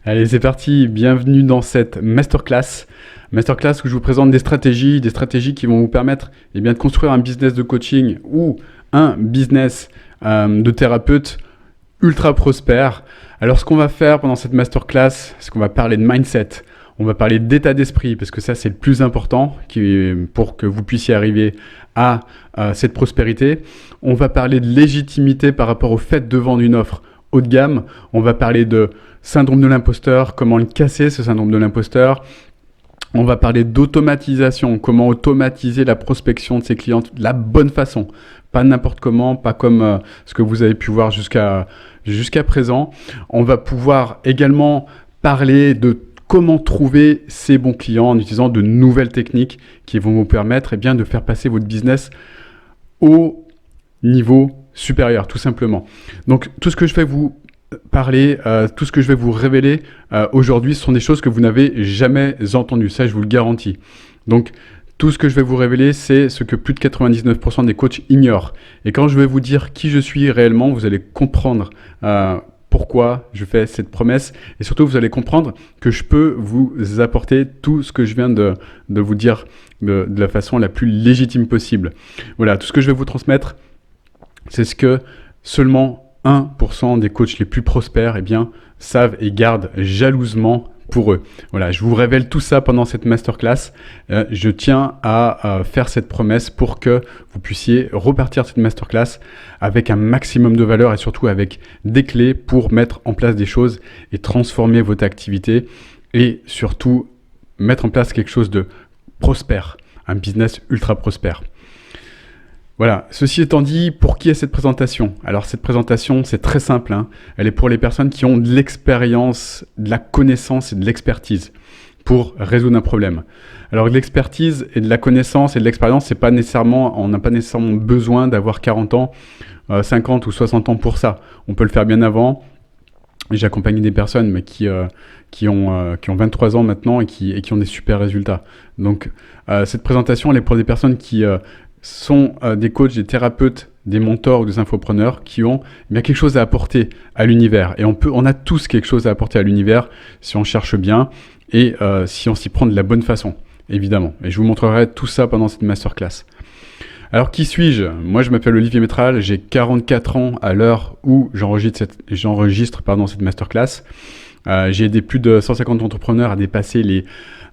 Allez, c'est parti. Bienvenue dans cette masterclass. Masterclass où je vous présente des stratégies qui vont vous permettre de construire un business de coaching ou un business de thérapeute ultra prospère. Alors, ce qu'on va faire pendant cette masterclass, c'est qu'on va parler de mindset. On va parler d'état d'esprit parce que ça, c'est le plus important pour que vous puissiez arriver à cette prospérité. On va parler de légitimité par rapport au fait de vendre une offre haut de gamme. On va parler de syndrome de l'imposteur, comment le casser, ce syndrome de l'imposteur. On va parler d'automatisation, comment automatiser la prospection de ses clients de la bonne façon. Pas n'importe comment, pas comme ce que vous avez pu voir jusqu'à présent. On va pouvoir également parler de comment trouver ces bons clients en utilisant de nouvelles techniques qui vont vous permettre de faire passer votre business au niveau supérieur, tout simplement. Donc, tout ce que je vais vous parler, tout ce que je vais vous révéler aujourd'hui, ce sont des choses que vous n'avez jamais entendues. Ça, je vous le garantis. Donc, tout ce que je vais vous révéler, c'est ce que plus de 99% des coachs ignorent. Et quand je vais vous dire qui je suis réellement, vous allez comprendre pourquoi je fais cette promesse. Et surtout, vous allez comprendre que je peux vous apporter tout ce que je viens de vous dire de la façon la plus légitime possible. Voilà, tout ce que je vais vous transmettre, c'est ce que seulement 1% des coachs les plus prospères savent et gardent jalousement pour eux. Voilà, je vous révèle tout ça pendant cette masterclass. Je tiens à faire cette promesse pour que vous puissiez repartir cette masterclass avec un maximum de valeur et surtout avec des clés pour mettre en place des choses et transformer votre activité et surtout mettre en place quelque chose de prospère, un business ultra prospère. Voilà, ceci étant dit, pour qui est cette présentation? Alors cette présentation, c'est très simple, Elle est pour les personnes qui ont de l'expérience, de la connaissance et de l'expertise pour résoudre un problème. Alors de l'expertise et de la connaissance et de l'expérience, on n'a pas nécessairement besoin d'avoir 40 ans, 50 ou 60 ans pour ça. On peut le faire bien avant. J'ai accompagné des personnes qui ont 23 ans maintenant et qui ont des super résultats. Donc cette présentation, elle est pour des personnes qui sont des coachs, des thérapeutes, des mentors ou des infopreneurs qui ont quelque chose à apporter à l'univers. Et on a tous quelque chose à apporter à l'univers si on cherche bien et si on s'y prend de la bonne façon, évidemment. Et je vous montrerai tout ça pendant cette masterclass. Alors, qui suis-je? Moi, je m'appelle Olivier Métral, j'ai 44 ans à l'heure où j'enregistre cette masterclass. J'ai aidé plus de 150 entrepreneurs à dépasser les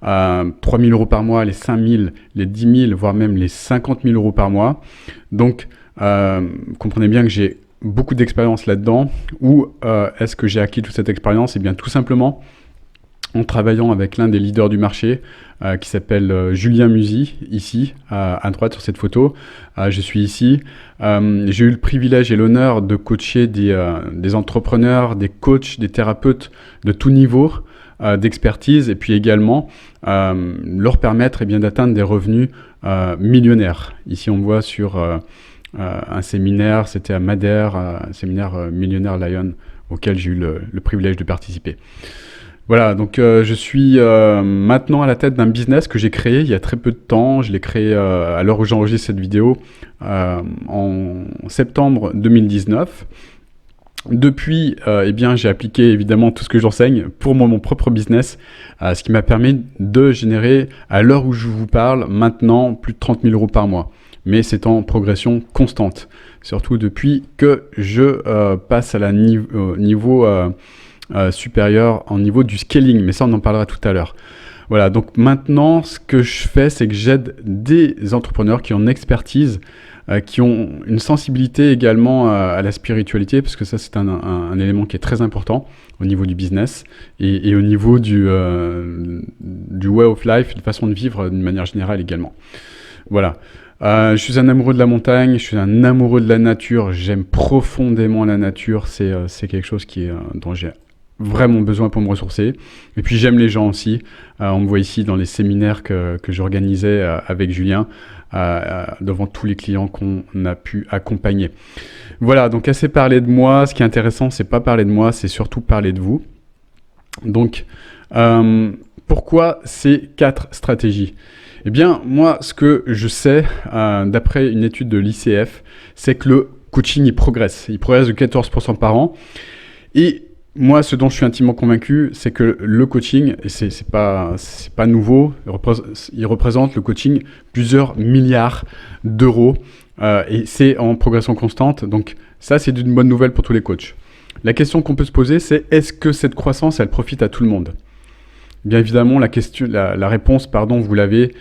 3 000 euros par mois, les 5 000, les 10 000, voire même les 50 000 euros par mois. Donc, comprenez bien que j'ai beaucoup d'expérience là-dedans. Où est-ce que j'ai acquis toute cette expérience? Eh bien, tout simplement en travaillant avec l'un des leaders du marché qui s'appelle Julien Musi, ici, à droite sur cette photo. Je suis ici. J'ai eu le privilège et l'honneur de coacher des entrepreneurs, des coachs, des thérapeutes de tout niveau d'expertise et puis également leur permettre d'atteindre des revenus millionnaires. Ici, on voit sur un séminaire, c'était à Madère, un séminaire Millionnaire Lion auquel j'ai eu le privilège de participer. Voilà, donc je suis maintenant à la tête d'un business que j'ai créé il y a très peu de temps. Je l'ai créé à l'heure où j'enregistre cette vidéo en septembre 2019. Depuis, j'ai appliqué évidemment tout ce que j'enseigne pour mon propre business, ce qui m'a permis de générer, à l'heure où je vous parle, maintenant plus de 30 000 euros par mois. Mais c'est en progression constante, surtout depuis que je passe à niveau supérieur en niveau du scaling, mais ça on en parlera tout à l'heure. Voilà, donc maintenant ce que je fais, c'est que j'aide des entrepreneurs qui ont une expertise, qui ont une sensibilité également à la spiritualité, parce que ça c'est un élément qui est très important au niveau du business et au niveau du way of life, de façon de vivre d'une manière générale également. Voilà. Je suis un amoureux de la montagne, je suis un amoureux de la nature, j'aime profondément la nature, c'est quelque chose dont j'ai vraiment besoin pour me ressourcer. Et puis j'aime les gens aussi. On me voit ici dans les séminaires que j'organisais avec Julien, devant tous les clients qu'on a pu accompagner. Voilà, donc assez parlé de moi. Ce qui est intéressant, c'est pas parler de moi, c'est surtout parler de vous. Donc, pourquoi ces 4 stratégies? Eh bien, moi, ce que je sais, d'après une étude de l'ICF, c'est que le coaching, il progresse de 14% par an. Et Moi, ce dont je suis intimement convaincu, c'est que le coaching, et c'est pas nouveau, il représente le coaching plusieurs milliards d'euros et c'est en progression constante. Donc ça, c'est une bonne nouvelle pour tous les coachs. La question qu'on peut se poser, c'est est-ce que cette croissance, elle profite à tout le monde? Bien évidemment, la réponse, pardon, vous l'avez,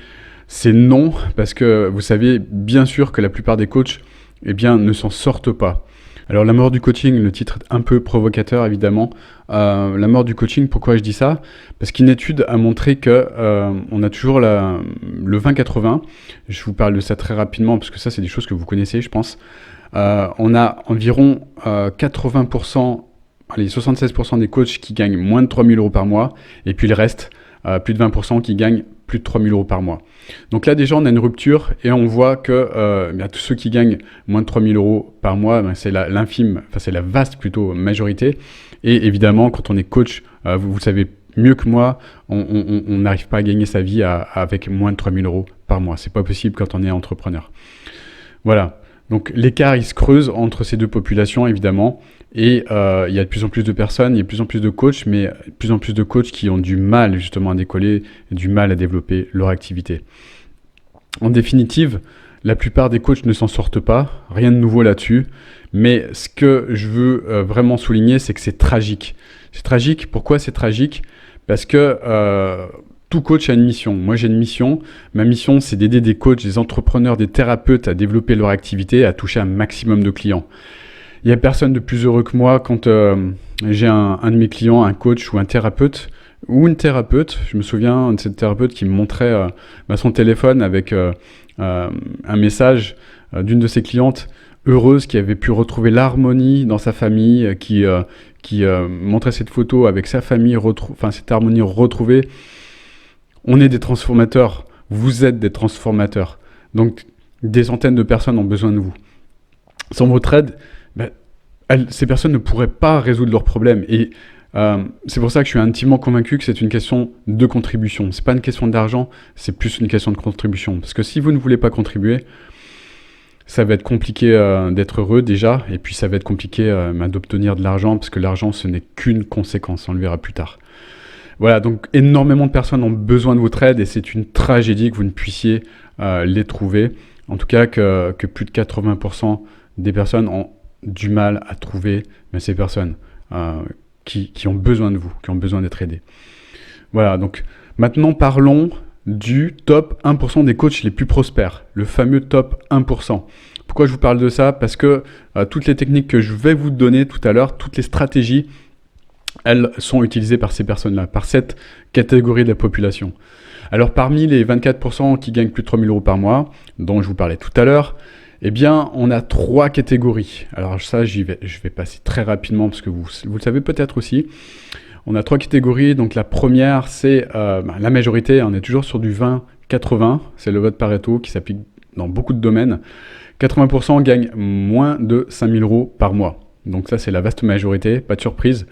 c'est non, parce que vous savez bien sûr que la plupart des coachs, eh bien, ne s'en sortent pas. Alors la mort du coaching, le titre est un peu provocateur évidemment. La mort du coaching, pourquoi je dis ça? Parce qu'une étude a montré que on a toujours le 20-80. Je vous parle de ça très rapidement parce que ça c'est des choses que vous connaissez je pense. On a environ 80%, allez 76% des coachs qui gagnent moins de 3 000 euros par mois et puis le reste, plus de 20% qui gagnent plus de 3 000 euros par mois. Donc là déjà on a une rupture et on voit que tous ceux qui gagnent moins de 3 000 euros par mois, c'est l'infime, enfin c'est la vaste plutôt majorité. Et évidemment quand on est coach, vous savez mieux que moi, on n'arrive pas à gagner sa vie avec moins de 3 000 euros par mois. C'est pas possible quand on est entrepreneur. Voilà. Donc l'écart il se creuse entre ces deux populations évidemment et il y a de plus en plus de personnes, il y a de plus en plus de coachs, mais de plus en plus de coachs qui ont du mal justement à décoller, du mal à développer leur activité. En définitive, la plupart des coachs ne s'en sortent pas, rien de nouveau là-dessus, mais ce que je veux vraiment souligner, c'est que c'est tragique. C'est tragique, pourquoi c'est tragique? Parce que tout coach a une mission. Moi, j'ai une mission. Ma mission, c'est d'aider des coachs, des entrepreneurs, des thérapeutes à développer leur activité, à toucher un maximum de clients. Il n'y a personne de plus heureux que moi quand j'ai un de mes clients, un coach ou un thérapeute ou une thérapeute. Je me souviens de cette thérapeute qui me montrait son téléphone avec un message d'une de ses clientes heureuse qui avait pu retrouver l'harmonie dans sa famille, qui montrait cette photo avec sa famille, cette harmonie retrouvée. On est des transformateurs, vous êtes des transformateurs. Donc, des centaines de personnes ont besoin de vous. Sans votre aide, ces personnes ne pourraient pas résoudre leurs problèmes. Et c'est pour ça que je suis intimement convaincu que c'est une question de contribution. Ce n'est pas une question d'argent, c'est plus une question de contribution. Parce que si vous ne voulez pas contribuer, ça va être compliqué d'être heureux déjà. Et puis, ça va être compliqué d'obtenir de l'argent, parce que l'argent, ce n'est qu'une conséquence. On le verra plus tard. Voilà, donc énormément de personnes ont besoin de votre aide et c'est une tragédie que vous ne puissiez les trouver. En tout cas, que plus de 80% des personnes ont du mal à trouver ces personnes qui ont besoin de vous, qui ont besoin d'être aidées. Voilà, donc maintenant parlons du top 1% des coachs les plus prospères, le fameux top 1%. Pourquoi je vous parle de ça? Parce que toutes les techniques que je vais vous donner tout à l'heure, toutes les stratégies, elles sont utilisées par ces personnes-là, par cette catégorie de la population. Alors parmi les 24% qui gagnent plus de 3 000 euros par mois, dont je vous parlais tout à l'heure, eh bien on a 3 catégories. Alors ça, je vais passer très rapidement parce que vous le savez peut-être aussi. On a 3 catégories, donc la première c'est la majorité, on est toujours sur du 20-80, c'est le vote Pareto qui s'applique dans beaucoup de domaines. 80% gagnent moins de 5 000 euros par mois. Donc ça c'est la vaste majorité, pas de surprise.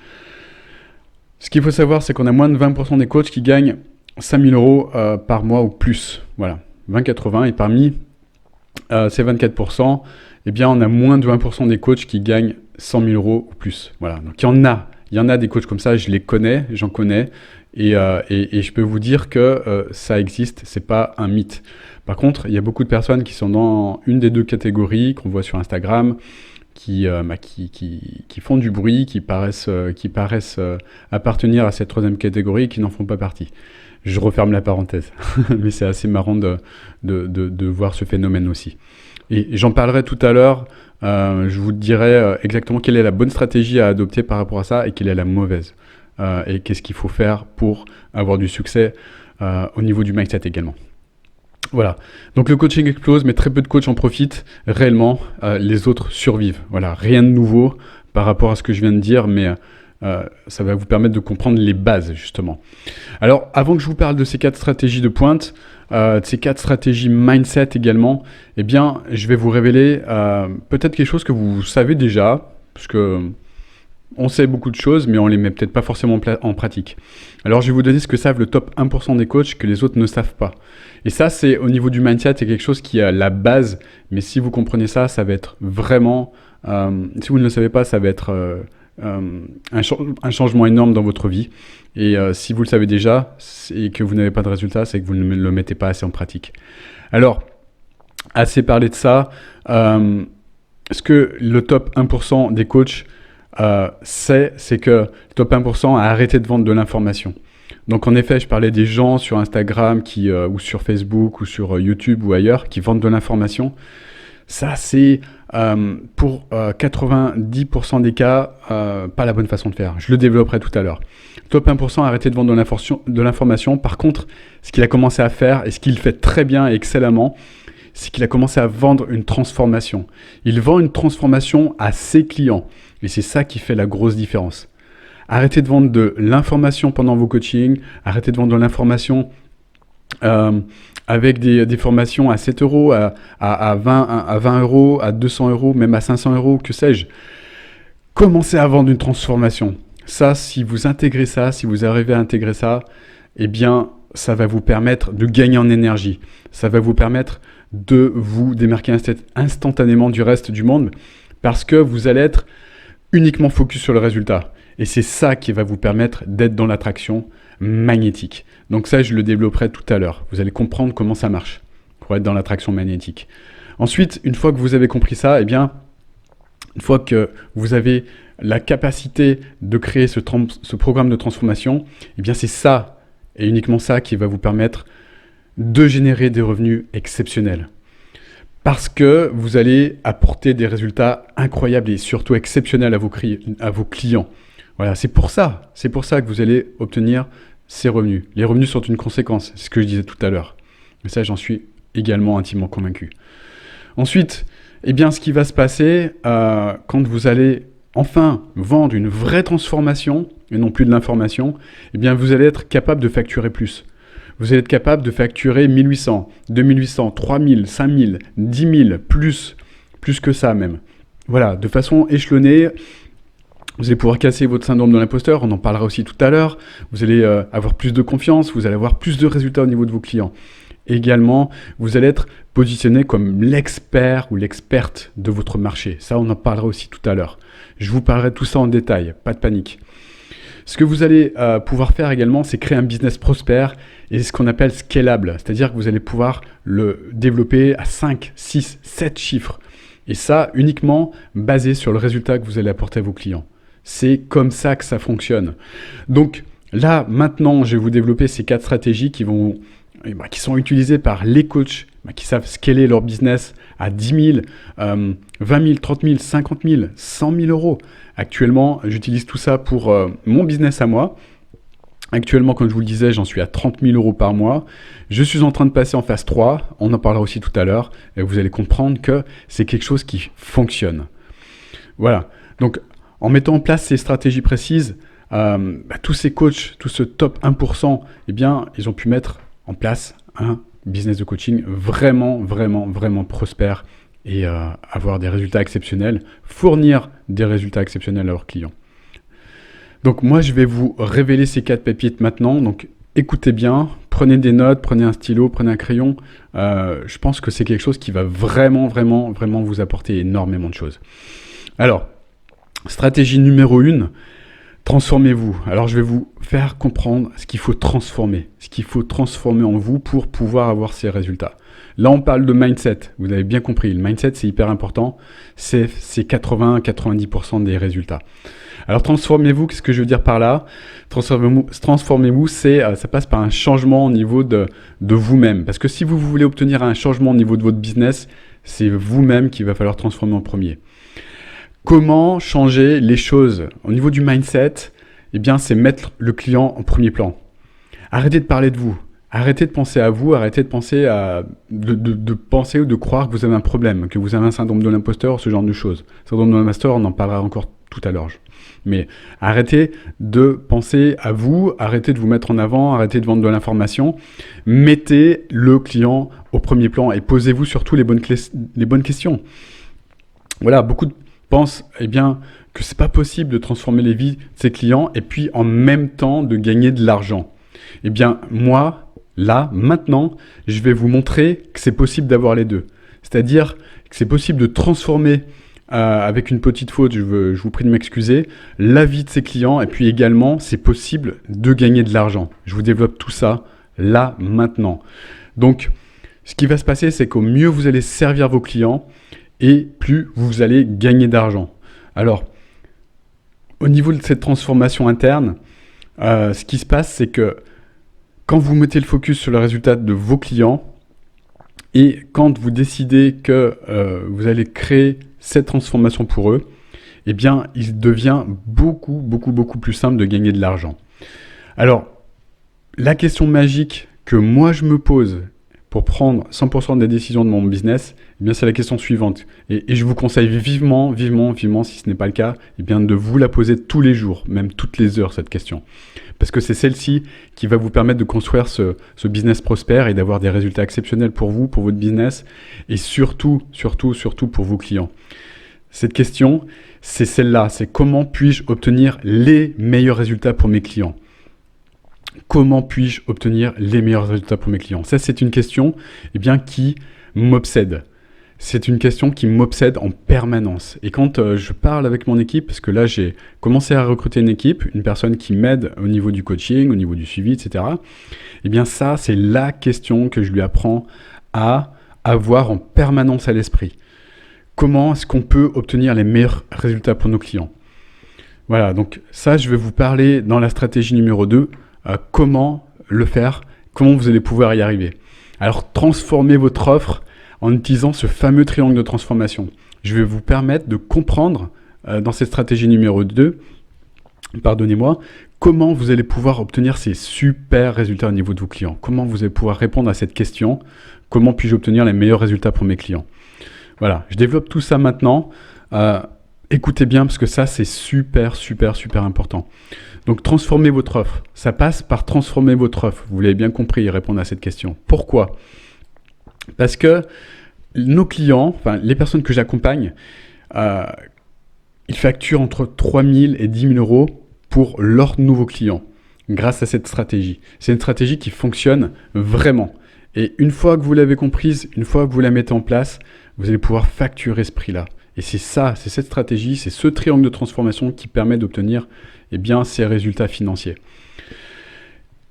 Ce qu'il faut savoir, c'est qu'on a moins de 20% des coachs qui gagnent 5 000 euros par mois ou plus. Voilà, 20-80. Et parmi ces 24%, eh bien, on a moins de 20% des coachs qui gagnent 100 000 euros ou plus. Voilà, donc il y en a des coachs comme ça, je les connais, j'en connais. Et je peux vous dire que ça existe, c'est pas un mythe. Par contre, il y a beaucoup de personnes qui sont dans une des deux catégories qu'on voit sur Instagram, qui font du bruit, qui paraissent appartenir à cette troisième catégorie et qui n'en font pas partie. Je referme la parenthèse, mais c'est assez marrant de voir ce phénomène aussi. Et j'en parlerai tout à l'heure, je vous dirai exactement quelle est la bonne stratégie à adopter par rapport à ça et quelle est la mauvaise. Et qu'est-ce qu'il faut faire pour avoir du succès au niveau du mindset également. Voilà, donc le coaching explose, mais très peu de coachs en profitent réellement, les autres survivent. Voilà, rien de nouveau par rapport à ce que je viens de dire, mais ça va vous permettre de comprendre les bases justement. Alors, avant que je vous parle de ces 4 stratégies de pointe, de ces 4 stratégies mindset également, eh bien, je vais vous révéler peut-être quelque chose que vous savez déjà, parce que on sait beaucoup de choses, mais on les met peut-être pas forcément en pratique. Alors, je vais vous donner ce que savent le top 1% des coachs que les autres ne savent pas. Et ça, c'est au niveau du mindset, c'est quelque chose qui est la base. Mais si vous comprenez ça, ça va être vraiment... si vous ne le savez pas, ça va être un changement énorme dans votre vie. Et si vous le savez déjà et que vous n'avez pas de résultat, c'est que vous ne le mettez pas assez en pratique. Alors, assez parlé de ça. Ce que le top 1% des coachs c'est que le top 1% a arrêté de vendre de l'information. Donc en effet, je parlais des gens sur Instagram ou sur Facebook ou sur YouTube ou ailleurs qui vendent de l'information. Ça, c'est pour 90% des cas pas la bonne façon de faire. Je le développerai tout à l'heure. Top 1% a arrêté de vendre de l'information. Par contre, ce qu'il a commencé à faire et ce qu'il fait très bien et excellemment, c'est qu'il a commencé à vendre une transformation. Il vend une transformation à ses clients. Et c'est ça qui fait la grosse différence. Arrêtez de vendre de l'information pendant vos coachings. Arrêtez de vendre de l'information avec des formations à 7 euros, à 20 euros, à 200 euros, même à 500 euros, que sais-je. Commencez à vendre une transformation. Ça, si vous intégrez ça, si vous arrivez à intégrer ça, eh bien, ça va vous permettre de gagner en énergie. Ça va vous permettre de vous démarquer instantanément du reste du monde parce que vous allez être uniquement focus sur le résultat. Et c'est ça qui va vous permettre d'être dans l'attraction magnétique. Donc ça, je le développerai tout à l'heure. Vous allez comprendre comment ça marche pour être dans l'attraction magnétique. Ensuite, une fois que vous avez compris ça, eh bien, une fois que vous avez la capacité de créer ce programme de transformation, eh bien, c'est ça et uniquement ça qui va vous permettre de générer des revenus exceptionnels. Parce que vous allez apporter des résultats incroyables et surtout exceptionnels à vos clients. Voilà, c'est pour ça que vous allez obtenir ces revenus. Les revenus sont une conséquence, c'est ce que je disais tout à l'heure. Et ça, j'en suis également intimement convaincu. Ensuite, eh bien, ce qui va se passer quand vous allez enfin vendre une vraie transformation et non plus de l'information, eh bien, vous allez être capable de facturer plus. Vous allez être capable de facturer 1800, 2800, 3000, 5000, 10 000, plus que ça même. Voilà, de façon échelonnée, vous allez pouvoir casser votre syndrome de l'imposteur, on en parlera aussi tout à l'heure. Vous allez avoir plus de confiance, vous allez avoir plus de résultats au niveau de vos clients. Également, vous allez être positionné comme l'expert ou l'experte de votre marché. Ça, on en parlera aussi tout à l'heure. Je vous parlerai de tout ça en détail, pas de panique. Ce que vous allez pouvoir faire également, c'est créer un business prospère et ce qu'on appelle scalable. C'est-à-dire que vous allez pouvoir le développer à 5, 6, 7 chiffres. Et ça, uniquement basé sur le résultat que vous allez apporter à vos clients. C'est comme ça que ça fonctionne. Donc là, maintenant, je vais vous développer ces 4 stratégies qui sont utilisées par les coachs qui savent scaler leur business à 10 000, 20 000, 30 000, 50 000, 100 000 euros. Actuellement, j'utilise tout ça pour mon business à moi. Actuellement, comme je vous le disais, j'en suis à 30 000 euros par mois. Je suis en train de passer en phase 3. On en parlera aussi tout à l'heure. Et vous allez comprendre que c'est quelque chose qui fonctionne. Voilà. Donc, en mettant en place ces stratégies précises, tous ces coachs, tout ce top 1%, eh bien, ils ont pu mettre en place un business de coaching vraiment, vraiment, vraiment prospère et avoir des résultats exceptionnels, fournir des résultats exceptionnels à leurs clients. Donc moi, je vais vous révéler ces 4 pépites maintenant. Donc écoutez bien, prenez des notes, prenez un stylo, prenez un crayon. Je pense que c'est quelque chose qui va vraiment, vraiment, vraiment vous apporter énormément de choses. Alors, stratégie numéro 1, transformez-vous. Alors, je vais vous faire comprendre ce qu'il faut transformer en vous pour pouvoir avoir ces résultats. Là, on parle de mindset. Vous avez bien compris. Le mindset, c'est hyper important. C'est 80-90% des résultats. Alors, transformez-vous, qu'est-ce que je veux dire par là? Transformez-vous, ça passe par un changement au niveau de vous-même. Parce que si vous voulez obtenir un changement au niveau de votre business, c'est vous-même qu'il va falloir transformer en premier. Comment changer les choses? Au niveau du mindset, eh bien, c'est mettre le client en premier plan. Arrêtez de parler de vous. Arrêtez de penser à vous. Arrêtez de penser de penser ou de croire que vous avez un problème, que vous avez un syndrome de l'imposteur, ce genre de choses. Syndrome de l'imposteur, on en parlera encore tout à l'heure. Mais arrêtez de penser à vous. Arrêtez de vous mettre en avant. Arrêtez de vendre de l'information. Mettez le client au premier plan et posez-vous surtout les bonnes questions. Voilà, beaucoup de pense que c'est pas possible de transformer les vies de ses clients et puis en même temps de gagner de l'argent. Eh bien, moi, là, maintenant, je vais vous montrer que c'est possible d'avoir les deux. C'est-à-dire que c'est possible de transformer avec une petite faute, je vous prie de m'excuser, la vie de ses clients, et puis également, c'est possible de gagner de l'argent. Je vous développe tout ça là, maintenant. Donc, ce qui va se passer, c'est qu'au mieux vous allez servir vos clients, et plus vous allez gagner d'argent. Alors, au niveau de cette transformation interne, ce qui se passe, c'est que quand vous mettez le focus sur le résultat de vos clients, et quand vous décidez que vous allez créer cette transformation pour eux, eh bien, il devient beaucoup plus simple de gagner de l'argent. Alors, la question magique que moi je me pose pour prendre 100% des décisions de mon business, eh bien, c'est la question suivante. Et je vous conseille vivement, si ce n'est pas le cas, eh bien, de vous la poser tous les jours, même toutes les heures, cette question. Parce que c'est celle-ci qui va vous permettre de construire ce business prospère et d'avoir des résultats exceptionnels pour vous, pour votre business, et surtout pour vos clients. Cette question, c'est celle-là, c'est comment puis-je obtenir les meilleurs résultats pour mes clients ? Comment puis-je obtenir les meilleurs résultats pour mes clients ? Ça, c'est une question qui m'obsède. C'est une question qui m'obsède en permanence. Et quand je parle avec mon équipe, parce que là, j'ai commencé à recruter une équipe, une personne qui m'aide au niveau du coaching, au niveau du suivi, etc. Eh bien, ça, c'est la question que je lui apprends à avoir en permanence à l'esprit. Comment est-ce qu'on peut obtenir les meilleurs résultats pour nos clients ? Voilà, donc ça, je vais vous parler dans la stratégie numéro 2, comment le faire, comment vous allez pouvoir y arriver. Alors, transformez votre offre en utilisant ce fameux triangle de transformation. Je vais vous permettre de comprendre dans cette stratégie numéro 2, comment vous allez pouvoir obtenir ces super résultats au niveau de vos clients. Comment vous allez pouvoir répondre à cette question, comment puis-je obtenir les meilleurs résultats pour mes clients. Voilà, je développe tout ça maintenant. Écoutez bien parce que ça, c'est super important. Donc, transformer votre offre. Ça passe par transformer votre offre. Vous l'avez bien compris, répondre à cette question. Pourquoi ? Parce que nos clients, les personnes que j'accompagne, ils facturent entre 3 000 et 10 000 euros pour leurs nouveaux clients grâce à cette stratégie. C'est une stratégie qui fonctionne vraiment. Et une fois que vous l'avez comprise, une fois que vous la mettez en place, vous allez pouvoir facturer ce prix-là. Et c'est ça, c'est cette stratégie, c'est ce triangle de transformation qui permet d'obtenir ces résultats financiers.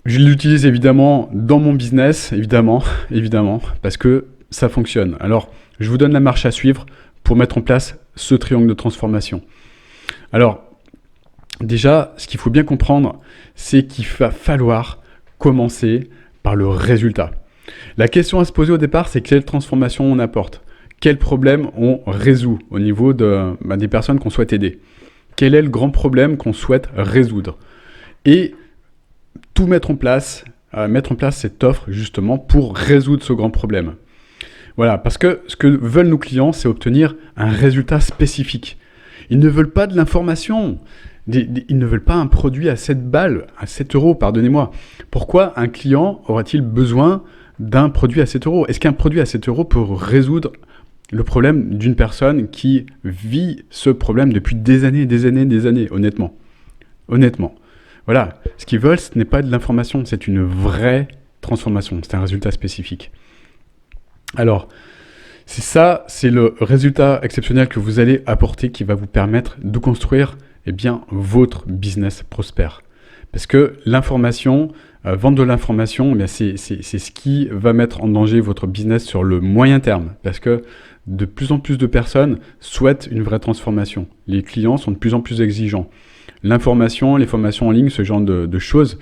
Je l'utilise évidemment dans mon business, évidemment, parce que ça fonctionne. Alors, je vous donne la marche à suivre pour mettre en place ce triangle de transformation. Alors, déjà, ce qu'il faut bien comprendre, c'est qu'il va falloir commencer par le résultat. La question à se poser au départ, c'est quelle transformation on apporte ? Quel problème on résout au niveau des personnes qu'on souhaite aider ? Quel est le grand problème qu'on souhaite résoudre ? Et tout mettre en place cette offre justement pour résoudre ce grand problème. Voilà, parce que ce que veulent nos clients, c'est obtenir un résultat spécifique. Ils ne veulent pas de l'information. Ils ne veulent pas un produit à 7 balles, à 7 euros, pardonnez-moi. Pourquoi un client aura-t-il besoin d'un produit à 7 euros ? Est-ce qu'un produit à 7 euros peut résoudre le problème d'une personne qui vit ce problème depuis des années, honnêtement. Voilà, ce qu'ils veulent, ce n'est pas de l'information, c'est une vraie transformation, c'est un résultat spécifique. Alors, c'est le résultat exceptionnel que vous allez apporter qui va vous permettre de construire votre business prospère. Parce que l'information, vendre de l'information, c'est ce qui va mettre en danger votre business sur le moyen terme. Parce que de plus en plus de personnes souhaitent une vraie transformation. Les clients sont de plus en plus exigeants. L'information, les formations en ligne, ce genre de choses,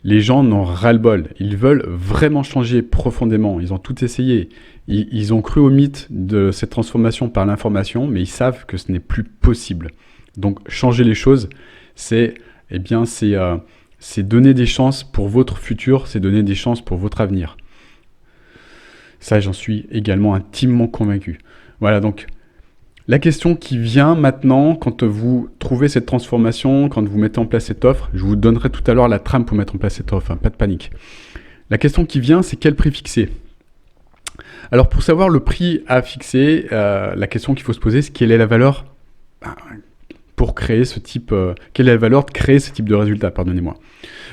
les gens n'en ras-le-bol. Ils veulent vraiment changer profondément. Ils ont tout essayé. Ils ont cru au mythe de cette transformation par l'information, mais ils savent que ce n'est plus possible. Donc, changer les choses, c'est donner des chances pour votre futur, c'est donner des chances pour votre avenir. Ça, j'en suis également intimement convaincu. Voilà, donc, la question qui vient maintenant, quand vous trouvez cette transformation, quand vous mettez en place cette offre, je vous donnerai tout à l'heure la trame pour mettre en place cette offre, pas de panique. La question qui vient, c'est quel prix fixer ? Alors, pour savoir le prix à fixer, la question qu'il faut se poser, c'est quelle est la valeur pour créer ce type, quelle est la valeur de créer ce type de résultat, pardonnez-moi.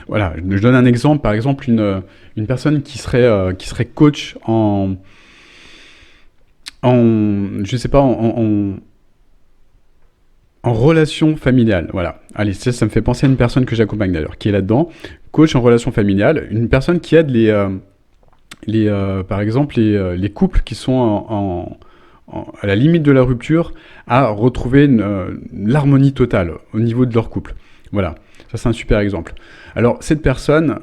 Voilà, je donne un exemple, par exemple, une personne qui serait coach en en relation familiale, voilà. Allez, ça me fait penser à une personne que j'accompagne d'ailleurs, qui est là-dedans. Coach en relation familiale, une personne qui aide par exemple, les couples qui sont à la limite de la rupture à retrouver l'harmonie totale au niveau de leur couple. Voilà, ça c'est un super exemple. Alors, cette personne,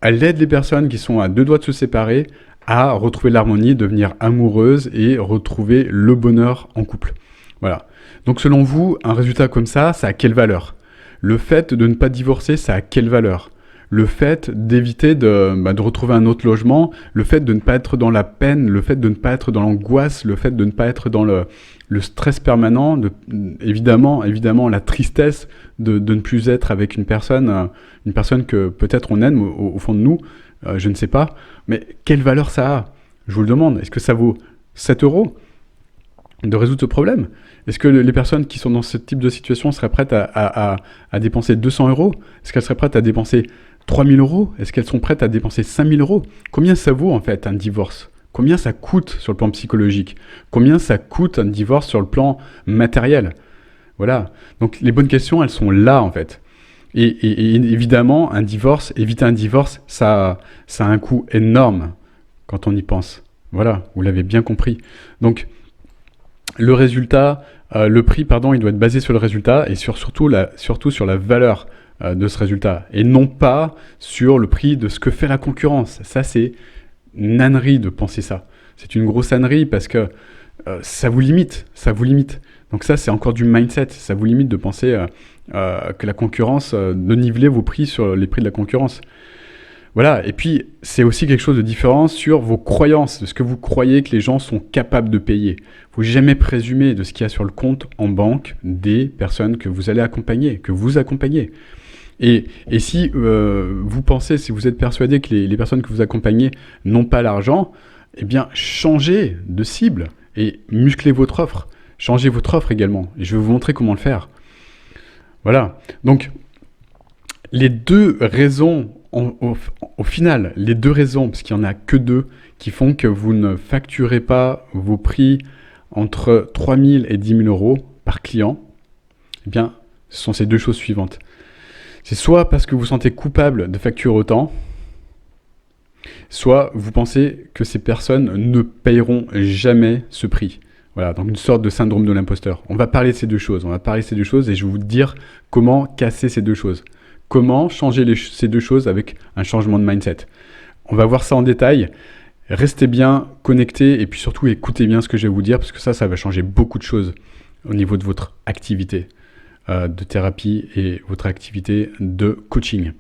elle aide les personnes qui sont à 2 doigts de se séparer à retrouver l'harmonie, devenir amoureuses et retrouver le bonheur en couple. Voilà. Donc selon vous, un résultat comme ça a quelle valeur? Le fait de ne pas divorcer, ça a quelle valeur? Le fait d'éviter de retrouver un autre logement, le fait de ne pas être dans la peine, le fait de ne pas être dans l'angoisse, le fait de ne pas être dans le stress permanent, évidemment la tristesse de ne plus être avec une personne que peut-être on aime au fond de nous, je ne sais pas, mais quelle valeur ça a? Je vous le demande, est-ce que ça vaut 7 euros de résoudre ce problème? Est-ce que les personnes qui sont dans ce type de situation seraient prêtes à dépenser 200 euros? Est-ce qu'elles seraient prêtes à dépenser 3000 euros? Est-ce qu'elles sont prêtes à dépenser 5000 euros? Combien ça vaut en fait un divorce? Combien ça coûte sur le plan psychologique? Combien ça coûte un divorce sur le plan matériel? Voilà. Donc les bonnes questions, elles sont là en fait. Et évidemment, éviter un divorce, ça a un coût énorme quand on y pense. Voilà, vous l'avez bien compris. Donc le prix, il doit être basé sur le résultat et surtout sur la valeur de ce résultat et non pas sur le prix de ce que fait la concurrence. Ça, c'est une ânerie de penser ça. C'est une grosse ânerie parce que ça vous limite. Donc ça, c'est encore du mindset. Ça vous limite de penser que la concurrence, de niveler vos prix sur les prix de la concurrence. Voilà, et puis c'est aussi quelque chose de différent sur vos croyances, de ce que vous croyez que les gens sont capables de payer. Il ne faut jamais présumer de ce qu'il y a sur le compte en banque des personnes que vous allez accompagner, que vous accompagnez. Et si vous pensez, si vous êtes persuadé que les personnes que vous accompagnez n'ont pas l'argent, eh bien changez de cible et musclez votre offre. Changez votre offre également. Et je vais vous montrer comment le faire. Voilà, donc les 2 raisons, au final, les 2 raisons, parce qu'il n'y en a que 2, qui font que vous ne facturez pas vos prix entre 3 000 et 10 000 euros par client, eh bien, ce sont ces 2 choses suivantes. C'est soit parce que vous vous sentez coupable de facturer autant, soit vous pensez que ces personnes ne payeront jamais ce prix. Voilà, donc une sorte de syndrome de l'imposteur. On va parler de ces 2 choses, et je vais vous dire comment casser ces 2 choses. Comment changer ces 2 choses avec un changement de mindset. On va voir ça en détail. Restez bien connectés et puis surtout écoutez bien ce que je vais vous dire parce que ça va changer beaucoup de choses au niveau de votre activité de thérapie et votre activité de coaching.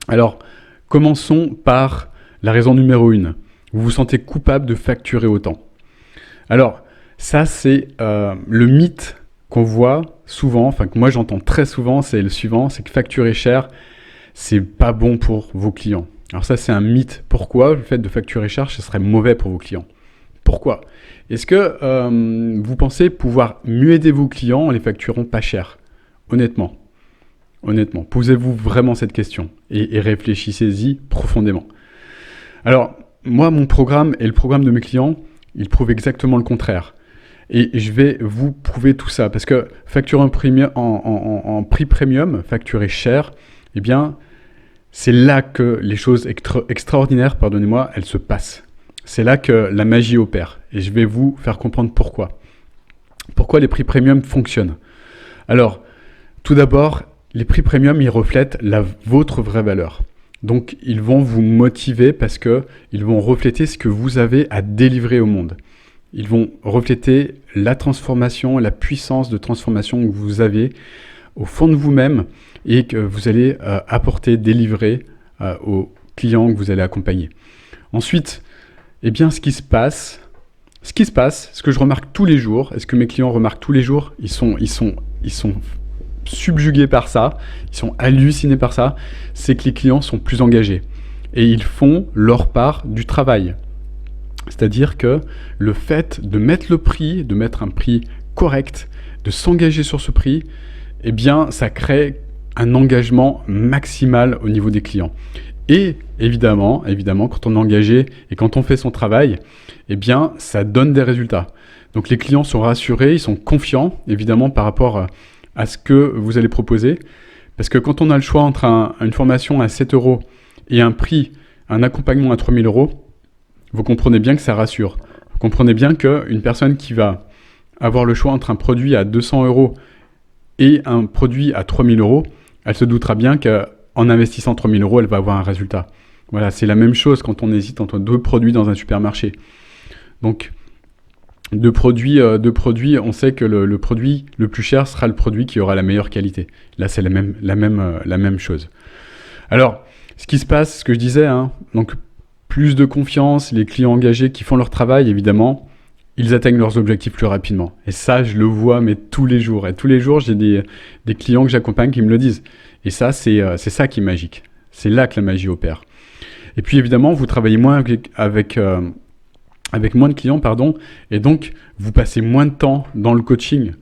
Alors, commençons par la raison numéro 1. Vous vous sentez coupable de facturer autant. Alors, ça c'est le mythe qu'on voit souvent, enfin que moi j'entends très souvent, c'est le suivant, c'est que facturer cher, c'est pas bon pour vos clients. Alors ça c'est un mythe. Pourquoi le fait de facturer cher, ce serait mauvais pour vos clients? Pourquoi? Est-ce que vous pensez pouvoir mieux aider vos clients en les facturant pas cher? Honnêtement, posez-vous vraiment cette question et réfléchissez-y profondément. Alors, moi, mon programme et le programme de mes clients, ils prouvent exactement le contraire. Et je vais vous prouver tout ça, parce que facturer en prix premium, facturer cher, eh bien, c'est là que les choses extraordinaires, elles se passent. C'est là que la magie opère. Et je vais vous faire comprendre pourquoi. Pourquoi les prix premium fonctionnent. Alors, tout d'abord, les prix premium, ils reflètent votre vraie valeur. Donc, ils vont vous motiver parce qu'ils vont refléter ce que vous avez à délivrer au monde. Ils vont refléter la transformation, la puissance de transformation que vous avez au fond de vous-même et que vous allez apporter, délivrer aux clients que vous allez accompagner. Ensuite, eh bien, ce qui se passe, ce que je remarque tous les jours, et ce que mes clients remarquent tous les jours, ils sont subjugués par ça, ils sont hallucinés par ça, c'est que les clients sont plus engagés et ils font leur part du travail. C'est-à-dire que le fait de mettre le prix, de mettre un prix correct, de s'engager sur ce prix, eh bien, ça crée un engagement maximal au niveau des clients. Et évidemment, quand on est engagé et quand on fait son travail, eh bien, ça donne des résultats. Donc les clients sont rassurés, ils sont confiants, évidemment, par rapport à ce que vous allez proposer. Parce que quand on a le choix entre une formation à 7 € et un accompagnement à 3 000 €, vous comprenez bien que ça rassure. Vous comprenez bien qu'une personne qui va avoir le choix entre un produit à 200 € et un produit à 3 000 €, elle se doutera bien qu'en investissant 3 000 €, elle va avoir un résultat. Voilà, c'est la même chose quand on hésite entre deux produits dans un supermarché. Donc, deux produits, on sait que le produit le plus cher sera le produit qui aura la meilleure qualité. Là, c'est la même chose. Alors, ce qui se passe, ce que je disais, donc plus de confiance, les clients engagés qui font leur travail, évidemment, ils atteignent leurs objectifs plus rapidement. Et ça, je le vois, mais tous les jours. Et tous les jours, j'ai des clients que j'accompagne qui me le disent. Et ça, c'est ça qui est magique. C'est là que la magie opère. Et puis, évidemment, vous travaillez moins avec moins de clients, et donc, vous passez moins de temps dans le coaching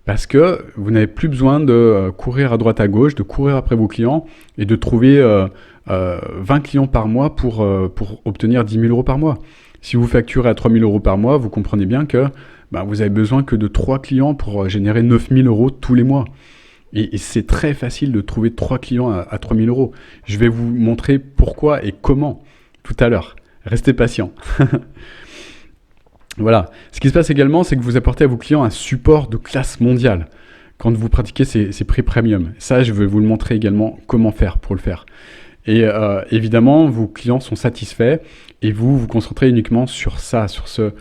parce que vous n'avez plus besoin de courir à droite à gauche, de courir après vos clients et de trouver 20 clients par mois pour obtenir 10 000 € par mois. Si vous facturez à 3 000 € par mois, vous comprenez bien que vous avez besoin que de 3 clients pour générer 9 000 € tous les mois. Et c'est très facile de trouver 3 clients à 3 000 €. Je vais vous montrer pourquoi et comment tout à l'heure. Restez patient. Voilà. Ce qui se passe également, c'est que vous apportez à vos clients un support de classe mondiale quand vous pratiquez ces prix premium. Ça, je vais vous le montrer également comment faire pour le faire. Et évidemment, vos clients sont satisfaits et vous vous concentrez uniquement sur ça, sur ce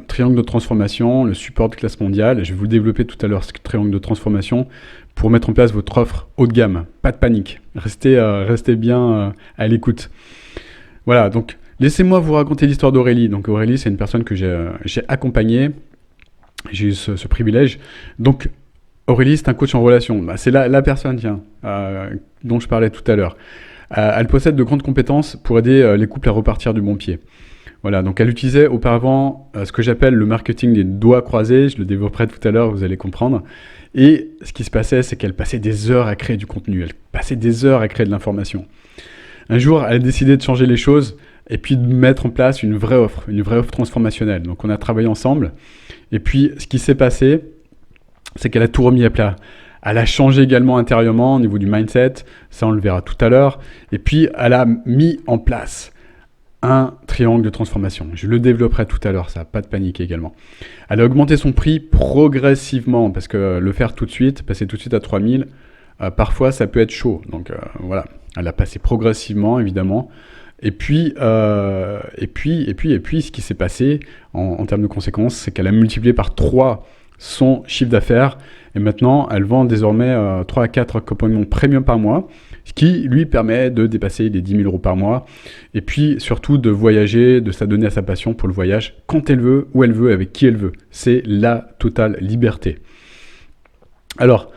triangle de transformation, le support de classe mondiale. Je vais vous développer tout à l'heure ce triangle de transformation pour mettre en place votre offre haut de gamme. Pas de panique. Restez bien à l'écoute. Voilà, donc laissez-moi vous raconter l'histoire d'Aurélie. Donc Aurélie, c'est une personne que j'ai accompagnée. J'ai eu ce privilège. Donc Aurélie, c'est un coach en relation. C'est la personne dont je parlais tout à l'heure. Elle possède de grandes compétences pour aider les couples à repartir du bon pied. Voilà, donc elle utilisait auparavant ce que j'appelle le marketing des doigts croisés. Je le développerai tout à l'heure, vous allez comprendre. Et ce qui se passait, c'est qu'elle passait des heures à créer du contenu. Elle passait des heures à créer de l'information. Un jour, elle a décidé de changer les choses et puis de mettre en place une vraie offre transformationnelle. Donc on a travaillé ensemble. Et puis ce qui s'est passé, c'est qu'elle a tout remis à plat. Elle a changé également intérieurement au niveau du mindset, ça on le verra tout à l'heure. Et puis elle a mis en place un triangle de transformation. Je le développerai tout à l'heure, ça, pas de panique également. Elle a augmenté son prix progressivement, parce que le faire tout de suite, passer tout de suite à 3000, parfois ça peut être chaud. Donc voilà, elle a passé progressivement évidemment. Et puis, ce qui s'est passé en termes de conséquences, c'est qu'elle a multiplié par 3 son chiffre d'affaires. Et maintenant, elle vend désormais 3 à 4 accompagnements premium par mois, ce qui lui permet de dépasser les 10 000 € par mois. Et puis, surtout, de voyager, de s'adonner à sa passion pour le voyage quand elle veut, où elle veut, avec qui elle veut. C'est la totale liberté. Alors,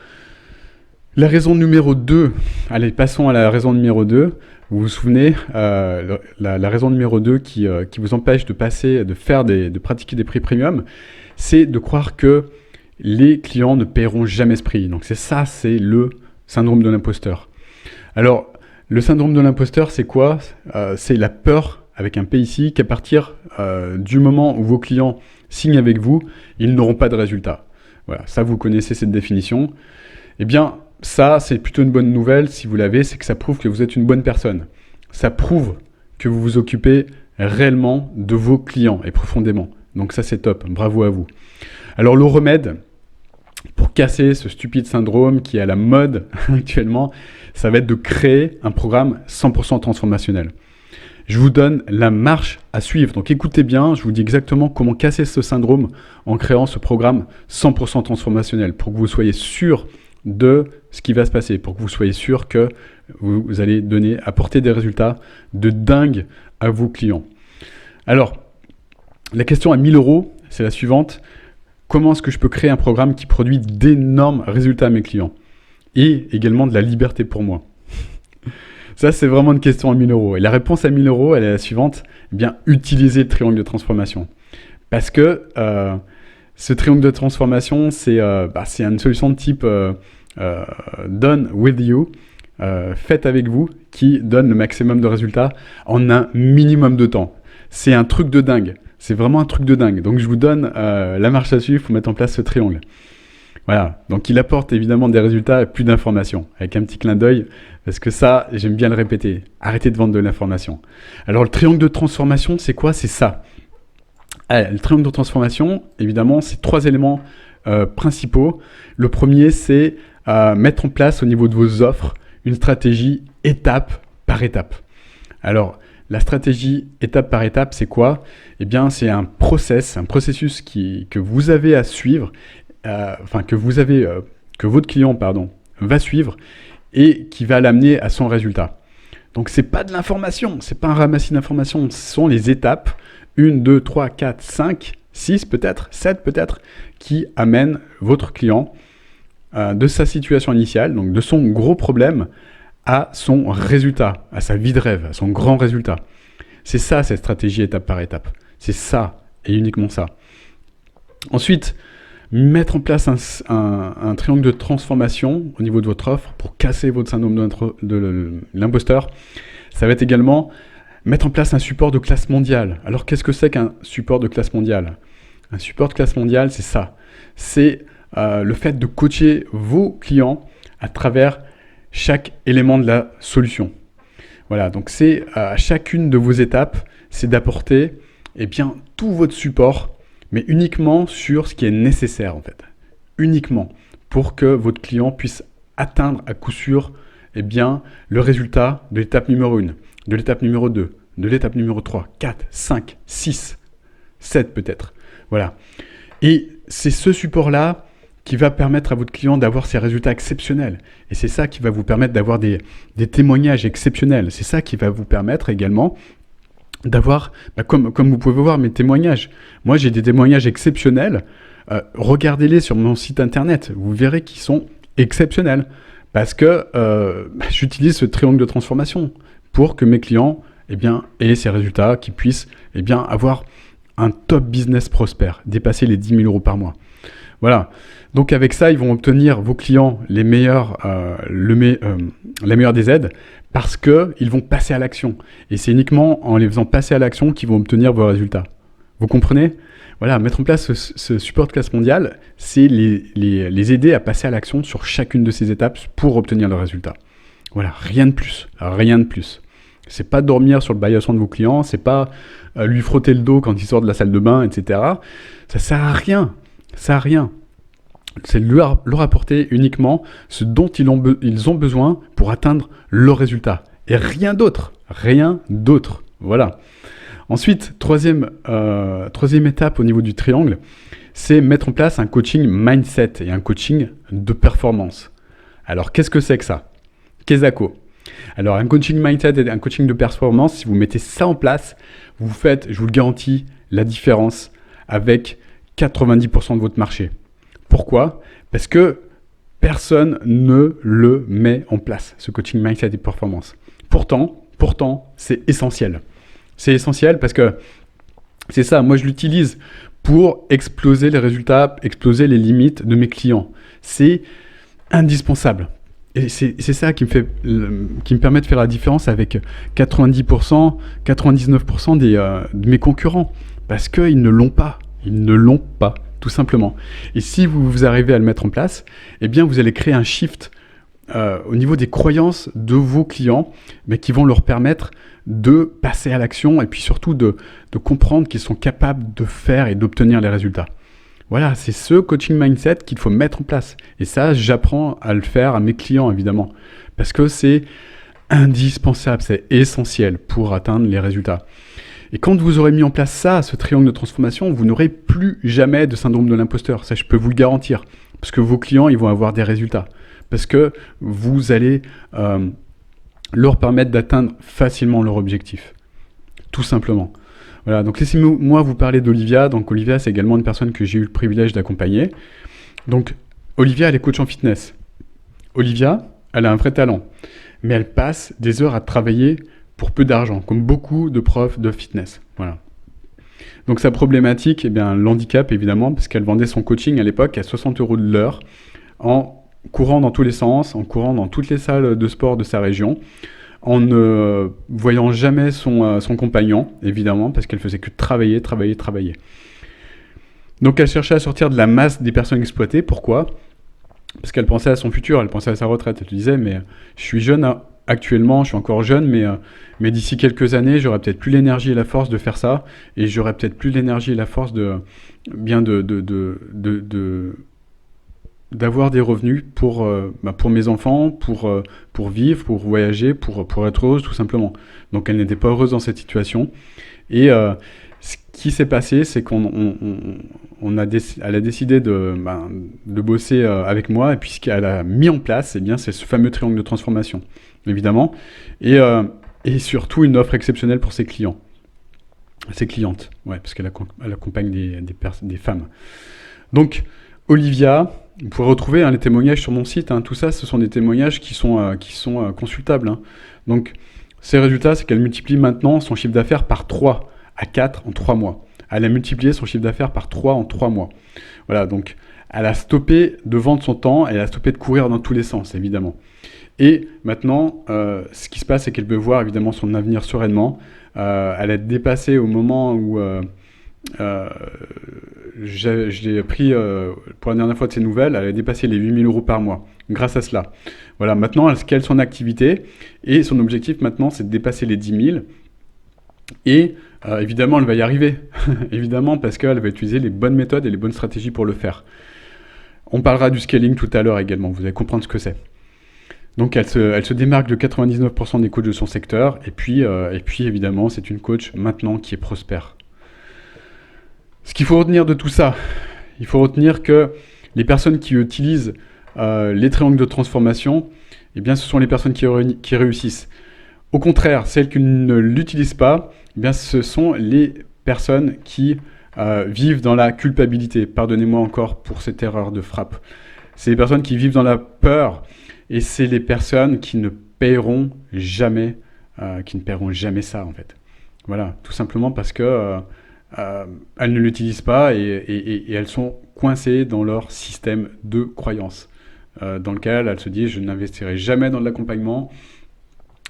la raison numéro 2, allez, passons à la raison numéro 2. Vous vous souvenez, la raison numéro 2 qui vous empêche de pratiquer des prix premium, c'est de croire que les clients ne paieront jamais ce prix. Donc c'est le syndrome de l'imposteur. Alors, le syndrome de l'imposteur, c'est quoi ? C'est la peur, avec un P ici, qu'à partir du moment où vos clients signent avec vous, ils n'auront pas de résultat. Voilà, ça vous connaissez cette définition. Eh bien, ça, c'est plutôt une bonne nouvelle, si vous l'avez, c'est que ça prouve que vous êtes une bonne personne. Ça prouve que vous vous occupez réellement de vos clients et profondément. Donc ça, c'est top. Bravo à vous. Alors, le remède pour casser ce stupide syndrome qui est à la mode actuellement, ça va être de créer un programme 100% transformationnel. Je vous donne la marche à suivre. Donc écoutez bien, je vous dis exactement comment casser ce syndrome en créant ce programme 100% transformationnel pour que vous soyez sûr de ce qui va se passer, pour que vous soyez sûr que vous allez apporter des résultats de dingue à vos clients. Alors, la question à 1 000 €, c'est la suivante. Comment est-ce que je peux créer un programme qui produit d'énormes résultats à mes clients et également de la liberté pour moi? Ça, c'est vraiment une question à 1 000 €. Et la réponse à 1 000 €, elle est la suivante. Eh bien, utilisez le triangle de transformation. Parce que ce triangle de transformation, c'est une solution de type Done with you. faite avec vous qui donne le maximum de résultats en un minimum de temps. C'est un truc de dingue. C'est vraiment un truc de dingue. Donc, je vous donne la marche à suivre pour mettre en place ce triangle. Voilà. Donc, il apporte évidemment des résultats et plus d'informations. Avec un petit clin d'œil, parce que ça, j'aime bien le répéter. Arrêtez de vendre de l'information. Alors, le triangle de transformation, c'est quoi? C'est ça. Le triangle de transformation, évidemment, c'est 3 éléments principaux. Le premier, c'est mettre en place au niveau de vos offres une stratégie étape par étape. Alors, la stratégie étape par étape, c'est quoi? Eh bien, c'est un processus que vous avez à suivre, que votre client, va suivre et qui va l'amener à son résultat. Donc, c'est pas de l'information, c'est pas un ramassis d'informations, ce sont les étapes 1, 2, 3, 4, 5, 6 peut-être, 7 peut-être, qui amènent votre client de sa situation initiale, donc de son gros problème, à son résultat, à sa vie de rêve, à son grand résultat. C'est ça, cette stratégie étape par étape. C'est ça, et uniquement ça. Ensuite, mettre en place un triangle de transformation au niveau de votre offre pour casser votre syndrome de l'imposteur. Ça va être également mettre en place un support de classe mondiale. Alors, qu'est-ce que c'est qu'un support de classe mondiale? Un support de classe mondiale, c'est ça. C'est le fait de coacher vos clients à travers chaque élément de la solution. Voilà, donc c'est à chacune de vos étapes, c'est d'apporter tout votre support, mais uniquement sur ce qui est nécessaire en fait. Uniquement pour que votre client puisse atteindre à coup sûr le résultat de l'étape numéro 1, de l'étape numéro 2, de l'étape numéro 3, 4, 5, 6, 7 peut-être. Voilà. Et c'est ce support-là qui va permettre à votre client d'avoir ses résultats exceptionnels. Et c'est ça qui va vous permettre d'avoir des témoignages exceptionnels. C'est ça qui va vous permettre également d'avoir, comme vous pouvez voir mes témoignages. Moi, j'ai des témoignages exceptionnels. Regardez-les sur mon site internet. Vous verrez qu'ils sont exceptionnels. Parce que j'utilise ce triangle de transformation pour que mes clients aient ces résultats, qu'ils puissent avoir un top business prospère, dépasser les 10 000 euros par mois. Voilà. Donc avec ça, ils vont obtenir, vos clients, les meilleurs des aides parce qu'ils vont passer à l'action. Et c'est uniquement en les faisant passer à l'action qu'ils vont obtenir vos résultats. Vous comprenez? Voilà, mettre en place ce support de classe mondiale, c'est les aider à passer à l'action sur chacune de ces étapes pour obtenir le résultat. Voilà, rien de plus. Rien de plus. C'est pas dormir sur le baillasson de vos clients, c'est pas lui frotter le dos quand il sort de la salle de bain, etc. Ça sert à rien. Ça sert à rien. C'est leur apporter uniquement ce dont ils ont besoin pour atteindre leur résultat. Et rien d'autre. Rien d'autre. Voilà. Ensuite, troisième étape au niveau du triangle, c'est mettre en place un coaching mindset et un coaching de performance. Alors, qu'est-ce que c'est que ça? Kesako. Alors, un coaching mindset et un coaching de performance, si vous mettez ça en place, vous faites, je vous le garantis, la différence avec 90% de votre marché. Pourquoi? Parce que personne ne le met en place, ce coaching mindset et performance. Pourtant, c'est essentiel. C'est essentiel parce que c'est ça, moi je l'utilise pour exploser les résultats, exploser les limites de mes clients. C'est indispensable. Et c'est ça qui me permet de faire la différence avec 90%, 99% de mes concurrents. Parce qu'ils ne l'ont pas. Ils ne l'ont pas, tout simplement. Et si vous arrivez à le mettre en place, vous allez créer un shift au niveau des croyances de vos clients, mais qui vont leur permettre de passer à l'action et puis surtout de comprendre qu'ils sont capables de faire et d'obtenir les résultats. Voilà, c'est ce coaching mindset qu'il faut mettre en place. Et ça, j'apprends à le faire à mes clients, évidemment. Parce que c'est indispensable, c'est essentiel pour atteindre les résultats. Et quand vous aurez mis en place ça, ce triangle de transformation, vous n'aurez plus jamais de syndrome de l'imposteur. Ça, je peux vous le garantir. Parce que vos clients, ils vont avoir des résultats. Parce que vous allez leur permettre d'atteindre facilement leur objectif. Tout simplement. Voilà, donc laissez-moi vous parler d'Olivia. Donc Olivia, c'est également une personne que j'ai eu le privilège d'accompagner. Donc Olivia, elle est coach en fitness. Olivia, elle a un vrai talent. Mais elle passe des heures à travailler pour peu d'argent, comme beaucoup de profs de fitness. Voilà. Donc sa problématique, l'handicap évidemment, parce qu'elle vendait son coaching à l'époque à 60 € de l'heure en courant dans tous les sens, en courant dans toutes les salles de sport de sa région, en ne voyant jamais son compagnon, évidemment, parce qu'elle faisait que travailler. Donc elle cherchait à sortir de la masse des personnes exploitées. Pourquoi ? Parce qu'elle pensait à son futur, elle pensait à sa retraite. Elle te disait, mais je suis jeune actuellement, je suis encore jeune, mais d'ici quelques années, j'aurai peut-être plus l'énergie et la force de faire ça, et j'aurai peut-être plus l'énergie et la force d'avoir des revenus pour mes enfants, pour vivre, pour voyager, pour être heureuse, tout simplement. Donc elle n'était pas heureuse dans cette situation. Et ce qui s'est passé, c'est elle a décidé de bosser avec moi, et puis ce qu'elle a mis en place, eh bien, c'est ce fameux triangle de transformation, évidemment, et surtout une offre exceptionnelle pour ses clients, ses clientes, ouais, parce qu'elle accompagne des femmes. Donc, Olivia, vous pourrez retrouver les témoignages sur mon site, tout ça, ce sont des témoignages qui sont consultables. Donc, ses résultats, c'est qu'elle multiplie maintenant son chiffre d'affaires par 3 à 4 en 3 mois. Elle a multiplié son chiffre d'affaires par 3 en 3 mois. Voilà, donc elle a stoppé de vendre son temps, elle a stoppé de courir dans tous les sens, évidemment. Et maintenant, ce qui se passe, c'est qu'elle peut voir évidemment son avenir sereinement. Elle a dépassé au moment où j'ai pris pour la dernière fois de ses nouvelles, elle a dépassé les 8 000 € par mois grâce à cela. Voilà, maintenant elle scale son activité et son objectif maintenant c'est de dépasser les 10 000. Et évidemment elle va y arriver, évidemment parce qu'elle va utiliser les bonnes méthodes et les bonnes stratégies pour le faire. On parlera du scaling tout à l'heure également, vous allez comprendre ce que c'est. Donc elle se démarque de 99% des coachs de son secteur et puis évidemment c'est une coach maintenant qui est prospère. Ce qu'il faut retenir de tout ça, il faut retenir que les personnes qui utilisent les triangles de transformation, eh bien, ce sont les personnes qui réussissent. Au contraire, celles qui ne l'utilisent pas, eh bien, ce sont les personnes qui vivent dans la culpabilité. Pardonnez-moi encore pour cette erreur de frappe. C'est les personnes qui vivent dans la peur et c'est les personnes qui ne paieront jamais ça, en fait. Voilà, tout simplement parce que elles ne l'utilisent pas et elles sont coincées dans leur système de croyance dans lequel elles se disent je n'investirai jamais dans de l'accompagnement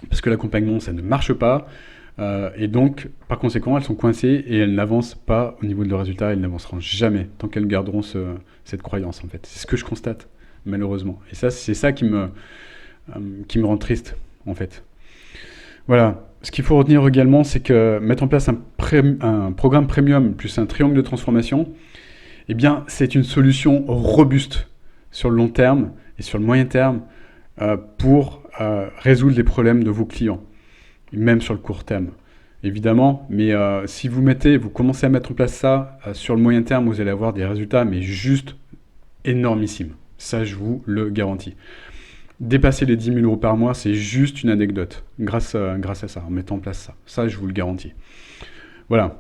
parce que l'accompagnement ça ne marche pas et donc par conséquent elles sont coincées et elles n'avancent pas au niveau de leurs résultats, elles n'avanceront jamais tant qu'elles garderont cette croyance en fait. C'est ce que je constate malheureusement et ça c'est ça qui me rend triste en fait. Voilà. Ce qu'il faut retenir également, c'est que mettre en place un programme premium plus un triangle de transformation, eh bien, c'est une solution robuste sur le long terme et sur le moyen terme pour résoudre les problèmes de vos clients, et même sur le court terme, évidemment. Mais si vous commencez à mettre en place ça sur le moyen terme, vous allez avoir des résultats, mais juste énormissimes. Ça, je vous le garantis. Dépasser les 10 000 € par mois, c'est juste une anecdote, grâce à ça, en mettant en place ça. Ça, je vous le garantis. Voilà.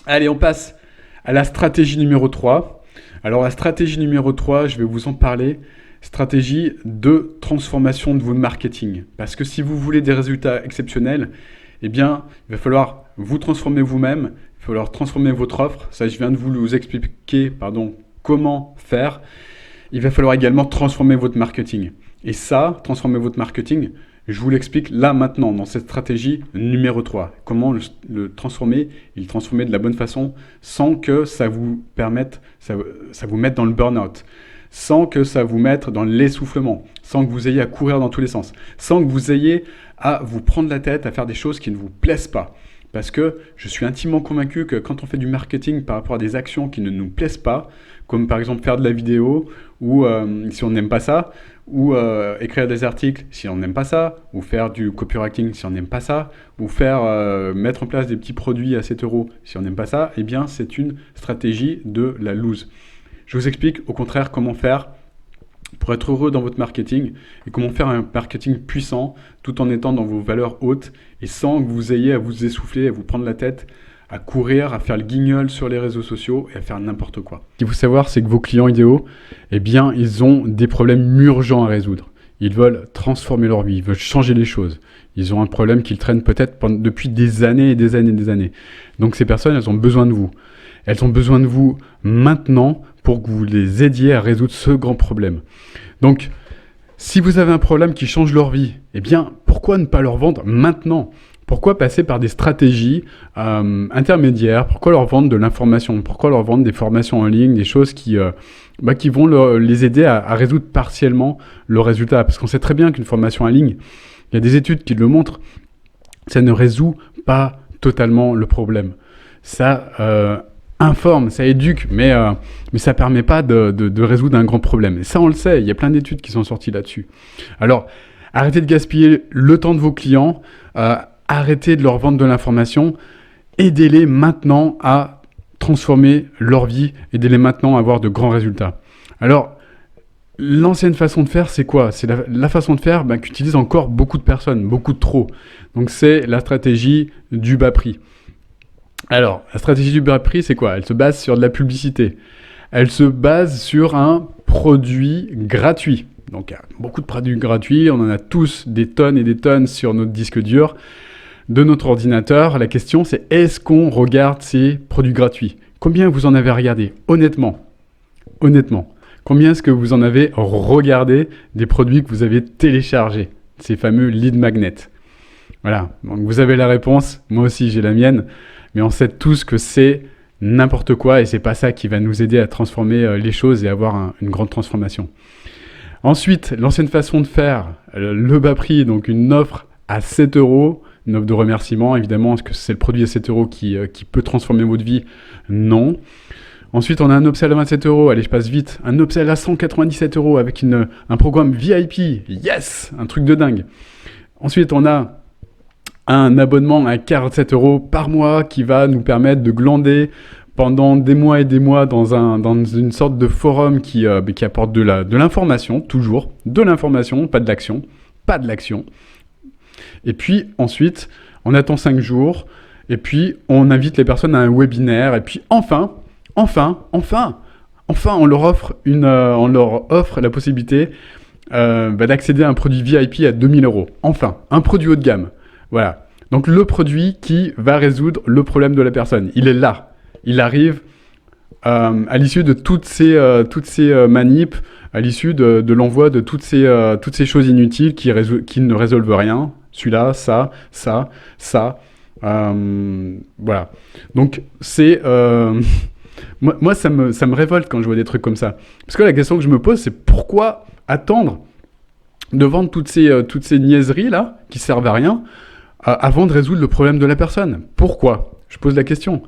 Allez, on passe à la stratégie numéro 3. Alors, la stratégie numéro 3, je vais vous en parler. Stratégie de transformation de votre marketing. Parce que si vous voulez des résultats exceptionnels, eh bien, il va falloir vous transformer vous-même, il va falloir transformer votre offre. Ça, je viens de vous expliquer comment faire. Il va falloir également transformer votre marketing. Et ça, transformer votre marketing, je vous l'explique là maintenant dans cette stratégie numéro 3. Comment le transformer et le transformer de la bonne façon sans que ça vous mette dans le burn-out, sans que ça vous mette dans l'essoufflement, sans que vous ayez à courir dans tous les sens, sans que vous ayez à vous prendre la tête à faire des choses qui ne vous plaisent pas. Parce que je suis intimement convaincu que quand on fait du marketing par rapport à des actions qui ne nous plaisent pas, comme par exemple faire de la vidéo, ou si on n'aime pas ça, ou écrire des articles si on n'aime pas ça, ou faire du copywriting si on n'aime pas ça, ou mettre en place des petits produits à 7 € si on n'aime pas ça, eh bien c'est une stratégie de la lose. Je vous explique au contraire comment faire pour être heureux dans votre marketing et comment faire un marketing puissant tout en étant dans vos valeurs hautes et sans que vous ayez à vous essouffler, à vous prendre la tête, à courir, à faire le guignol sur les réseaux sociaux et à faire n'importe quoi. Ce qu'il faut savoir, c'est que vos clients idéaux, eh bien, ils ont des problèmes urgents à résoudre. Ils veulent transformer leur vie, ils veulent changer les choses. Ils ont un problème qu'ils traînent peut-être depuis des années et des années et des années. Donc ces personnes, elles ont besoin de vous. Elles ont besoin de vous maintenant pour que vous les aidiez à résoudre ce grand problème. Donc, si vous avez un problème qui change leur vie, eh bien, pourquoi ne pas leur vendre maintenant ? Pourquoi passer par des stratégies intermédiaires ? Pourquoi leur vendre de l'information ? Pourquoi leur vendre des formations en ligne, des choses qui vont les aider à résoudre partiellement le résultat ? Parce qu'on sait très bien qu'une formation en ligne, il y a des études qui le montrent, ça ne résout pas totalement le problème. Ça informe, ça éduque, mais ça ne permet pas de résoudre un grand problème. Et ça, on le sait, il y a plein d'études qui sont sorties là-dessus. Alors, arrêtez de gaspiller le temps de vos clients, arrêtez de leur vendre de l'information, aidez-les maintenant à transformer leur vie, aidez-les maintenant à avoir de grands résultats. Alors, l'ancienne façon de faire, c'est quoi ? C'est la façon de faire qu'utilisent encore beaucoup de personnes, beaucoup de trop. Donc, c'est la stratégie du bas prix. Alors, la stratégie du bas prix, c'est quoi ? Elle se base sur de la publicité. Elle se base sur un produit gratuit. Donc, il y a beaucoup de produits gratuits. On en a tous des tonnes et des tonnes sur notre disque dur de notre ordinateur. La question, c'est est-ce qu'on regarde ces produits gratuits ? Combien vous en avez regardé ? Honnêtement. Combien est-ce que vous en avez regardé des produits que vous avez téléchargés ? Ces fameux lead magnets. Voilà. Donc, vous avez la réponse. Moi aussi, j'ai la mienne. Mais on sait tous que c'est n'importe quoi et c'est pas ça qui va nous aider à transformer les choses et avoir une grande transformation. Ensuite, l'ancienne façon de faire, le bas prix, donc une offre à 7 €, une offre de remerciement, évidemment, est-ce que c'est le produit à 7 € qui peut transformer votre vie ? Non. Ensuite, on a un upsell à 27 €, allez, je passe vite, un upsell à 197 € avec un programme VIP, yes, un truc de dingue. Ensuite, on a un abonnement à 47 € par mois qui va nous permettre de glander pendant des mois et des mois dans une sorte de forum qui apporte de l'information, toujours, de l'information, pas de l'action. Et puis ensuite, on attend 5 jours, et puis on invite les personnes à un webinaire, et puis enfin, on leur offre la possibilité d'accéder à un produit VIP à 2 000 €. Enfin, un produit haut de gamme. Voilà. Donc le produit qui va résoudre le problème de la personne, il est là. Il arrive à l'issue de toutes ces manips, à l'issue de l'envoi de toutes ces choses inutiles qui ne résolvent rien. Celui-là, ça. Voilà. Donc c'est... moi, ça me révolte quand je vois des trucs comme ça. Parce que la question que je me pose, c'est pourquoi attendre de vendre toutes ces niaiseries-là qui servent à rien avant de résoudre le problème de la personne. Pourquoi ? Je pose la question.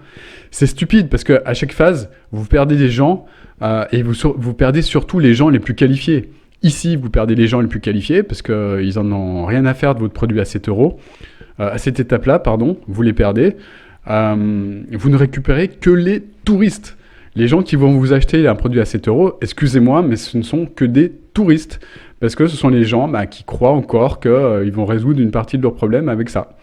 C'est stupide parce qu'à chaque phase, vous perdez des gens et vous perdez surtout les gens les plus qualifiés. Ici, vous perdez les gens les plus qualifiés parce qu'ils en ont rien à faire de votre produit à 7 €. À cette étape-là, vous les perdez. Vous ne récupérez que les touristes. Les gens qui vont vous acheter un produit à 7 €, excusez-moi, mais ce ne sont que des touristes. Parce que ce sont les gens qui croient encore qu'ils vont résoudre une partie de leurs problèmes avec ça.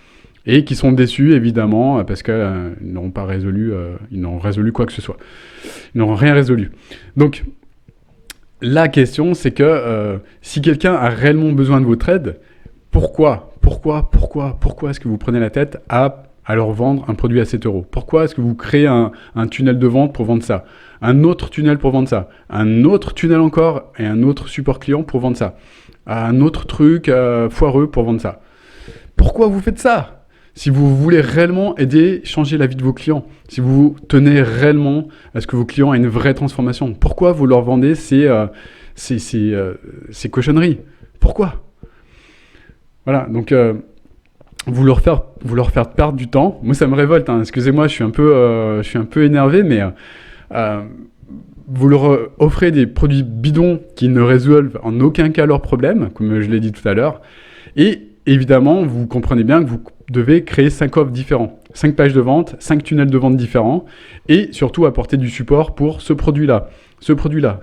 Et qui sont déçus, évidemment, parce qu'ils n'ont pas résolu, ils n'ont résolu quoi que ce soit. Ils n'ont rien résolu. Donc, la question, c'est que si quelqu'un a réellement besoin de votre aide, pourquoi est-ce que vous prenez la tête à leur vendre un produit à 7 €? Pourquoi est-ce que vous créez un tunnel de vente pour vendre ça? Un autre tunnel pour vendre ça? Un autre tunnel encore et un autre support client pour vendre ça? Un autre truc foireux pour vendre ça? Pourquoi vous faites ça? Si vous voulez réellement aider, changer la vie de vos clients, si vous tenez réellement à ce que vos clients aient une vraie transformation, pourquoi vous leur vendez ces cochonneries? Pourquoi? Voilà, donc vous leur faire perdre du temps. Moi, ça me révolte, hein. Excusez-moi, je suis un peu énervé, mais vous leur offrez des produits bidons qui ne résolvent en aucun cas leurs problèmes, comme je l'ai dit tout à l'heure, et évidemment, vous comprenez bien que vous devez créer 5 offres différents, 5 pages de vente, 5 tunnels de vente différents, et surtout apporter du support pour ce produit-là, ce truc-là.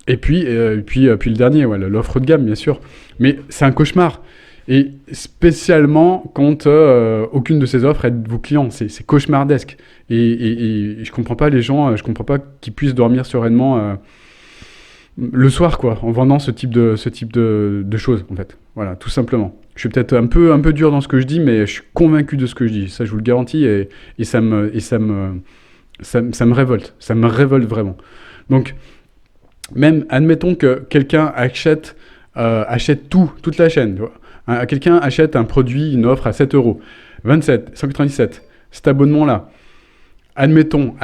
Et puis le dernier, l'offre de gamme, bien sûr. Mais c'est un cauchemar. Et spécialement quand aucune de ces offres aide vos clients. C'est cauchemardesque. Et je comprends pas les gens, je comprends pas qu'ils puissent dormir sereinement le soir, quoi, en vendant ce type de choses, en fait. Voilà, tout simplement. Je suis peut-être un peu dur dans ce que je dis, mais je suis convaincu de ce que je dis. Ça, je vous le garantis, et ça me révolte. Ça me révolte vraiment. Donc, même, admettons que quelqu'un achète toute la chaîne. Tu vois. Quelqu'un achète un produit, une offre à 7 €, 27, 197, cet abonnement-là. Admettons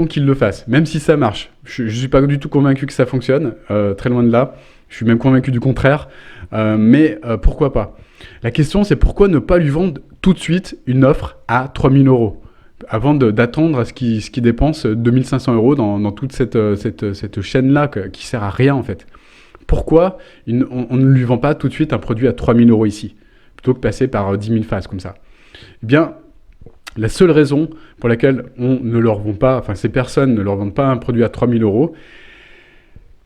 qu'il le fasse, même si ça marche. Je ne suis pas du tout convaincu que ça fonctionne, très loin de là. Je suis même convaincu du contraire, mais pourquoi pas. La question, c'est pourquoi ne pas lui vendre tout de suite une offre à 3 000 € avant d'attendre à ce qu'il dépense 2 500 € dans toute cette chaîne-là qui sert à rien en fait. Pourquoi on ne lui vend pas tout de suite un produit à 3 000 € ici, plutôt que passer par 10 000 phases comme ça? Eh bien, la seule raison pour laquelle on ne leur vend pas, enfin ces personnes ne leur vendent pas un produit à 3 000 €,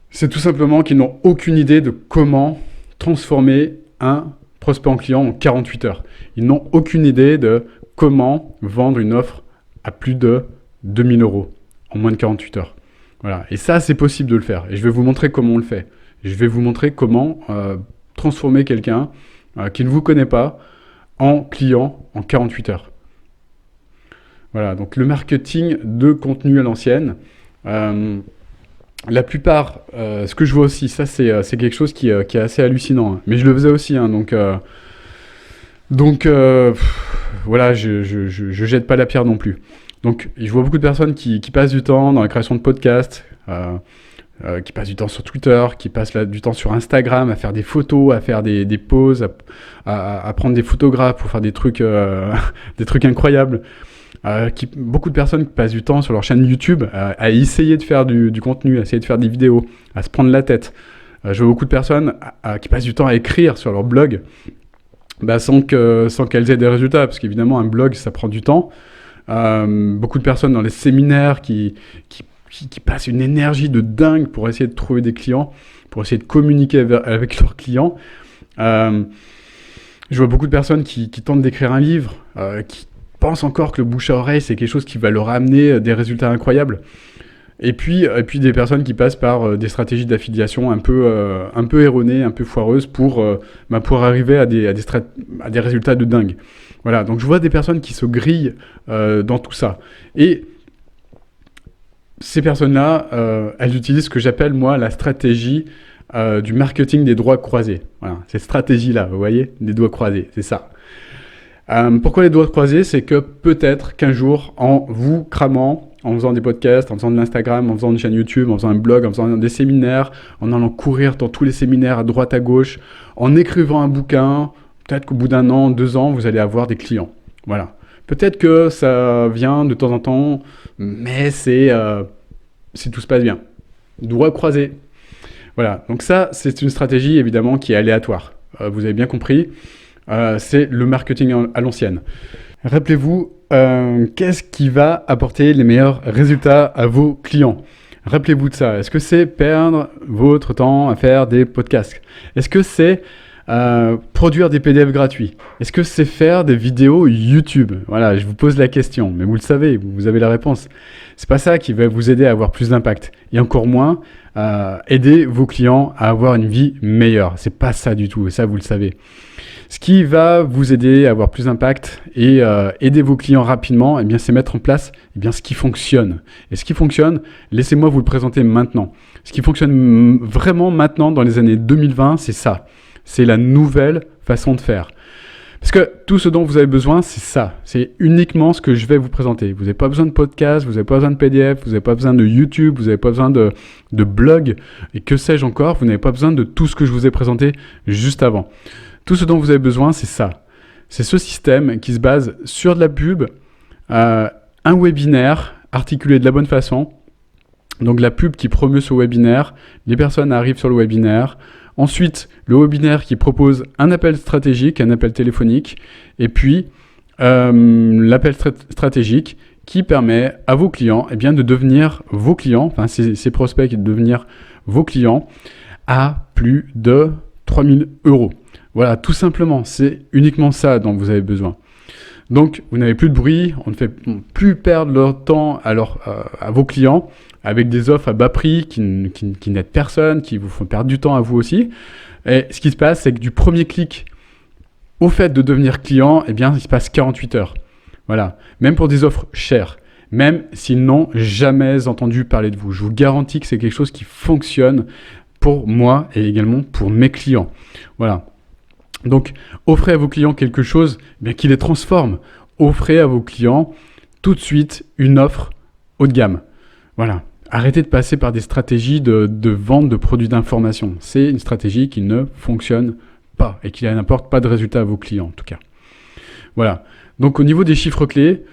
c'est tout simplement qu'ils n'ont aucune idée de comment transformer un prospect en client en 48 heures. Ils n'ont aucune idée de comment vendre une offre à plus de 2 000 € en moins de 48 heures. Voilà. Et ça, c'est possible de le faire. Et je vais vous montrer comment on le fait. Je vais vous montrer comment transformer quelqu'un qui ne vous connaît pas en client en 48 heures. Voilà, donc le marketing de contenu à l'ancienne. La plupart, ce que je vois aussi, ça c'est quelque chose qui est assez hallucinant. Hein. Mais je le faisais aussi, hein, donc voilà, je jette pas la pierre non plus. Donc je vois beaucoup de personnes qui passent du temps dans la création de podcasts, qui passent du temps sur Twitter, qui passent du temps sur Instagram à faire des photos, à faire des pauses, à prendre des photographes pour faire des trucs incroyables. Beaucoup de personnes qui passent du temps sur leur chaîne YouTube à essayer de faire du contenu, à essayer de faire des vidéos, à se prendre la tête. Je vois beaucoup de personnes qui passent du temps à écrire sur leur blog sans qu'elles aient des résultats, parce qu'évidemment un blog ça prend du temps. Beaucoup de personnes dans les séminaires qui passent une énergie de dingue pour essayer de trouver des clients, pour essayer de communiquer avec leurs clients. Je vois beaucoup de personnes qui tentent d'écrire un livre, qui pensent encore que le bouche à oreille, c'est quelque chose qui va leur amener des résultats incroyables. Et puis des personnes qui passent par des stratégies d'affiliation un peu erronées, un peu foireuses pour arriver à des résultats de dingue. Voilà, donc je vois des personnes qui se grillent dans tout ça. Et ces personnes-là, elles utilisent ce que j'appelle, moi, la stratégie du marketing des doigts croisés. Voilà, cette stratégie-là, vous voyez, des doigts croisés, c'est ça. Pourquoi les doigts croisés? C'est que peut-être qu'un jour, en vous cramant, en faisant des podcasts, en faisant de l'Instagram, en faisant une chaîne YouTube, en faisant un blog, en faisant des séminaires, en allant courir dans tous les séminaires à droite à gauche, en écrivant un bouquin, peut-être qu'au bout d'1 an, 2 ans, vous allez avoir des clients. Voilà. Peut-être que ça vient de temps en temps, mais c'est si tout se passe bien. Doigts croisés. Voilà. Donc ça, c'est une stratégie évidemment qui est aléatoire. Vous avez bien compris. C'est le marketing à l'ancienne. Rappelez-vous, qu'est-ce qui va apporter les meilleurs résultats à vos clients? Rappelez-vous de ça. Est-ce que c'est perdre votre temps à faire des podcasts? Est-ce que c'est produire des PDF gratuits? Est-ce que c'est faire des vidéos YouTube? Voilà, je vous pose la question, mais vous le savez, vous avez la réponse. C'est pas ça qui va vous aider à avoir plus d'impact. Et encore moins, aider vos clients à avoir une vie meilleure. C'est pas ça du tout, et ça vous le savez. Ce qui va vous aider à avoir plus d'impact et aider vos clients rapidement, eh bien, c'est mettre en place ce qui fonctionne. Et ce qui fonctionne, laissez-moi vous le présenter maintenant. Ce qui fonctionne vraiment maintenant dans les années 2020, c'est ça. C'est la nouvelle façon de faire. Parce que tout ce dont vous avez besoin, c'est ça. C'est uniquement ce que je vais vous présenter. Vous n'avez pas besoin de podcast, vous n'avez pas besoin de PDF, vous n'avez pas besoin de YouTube, vous n'avez pas besoin de blog et que sais-je encore. Vous n'avez pas besoin de tout ce que je vous ai présenté juste avant. Tout ce dont vous avez besoin, c'est ça. C'est ce système qui se base sur de la pub, un webinaire articulé de la bonne façon. Donc la pub qui promeut ce webinaire, les personnes arrivent sur le webinaire. Ensuite, le webinaire qui propose un appel stratégique, un appel téléphonique. Et puis, l'appel stratégique qui permet à vos clients de devenir vos clients, enfin ces prospects de devenir vos clients à plus de 3 000 €. Voilà, tout simplement, c'est uniquement ça dont vous avez besoin. Donc, vous n'avez plus de bruit, on ne fait plus perdre leur temps à vos clients avec des offres à bas prix qui n'aident personne, qui vous font perdre du temps à vous aussi. Et ce qui se passe, c'est que du premier clic au fait de devenir client, eh bien, il se passe 48 heures. Voilà. Même pour des offres chères. Même s'ils n'ont jamais entendu parler de vous. Je vous garantis que c'est quelque chose qui fonctionne pour moi et également pour mes clients. Voilà. Donc, offrez à vos clients quelque chose bien qui les transforme. Offrez à vos clients tout de suite une offre haut de gamme. Voilà. Arrêtez de passer par des stratégies de vente de produits d'information. C'est une stratégie qui ne fonctionne pas et qui n'apporte pas de résultat à vos clients en tout cas. Voilà. Donc, au niveau des chiffres clés,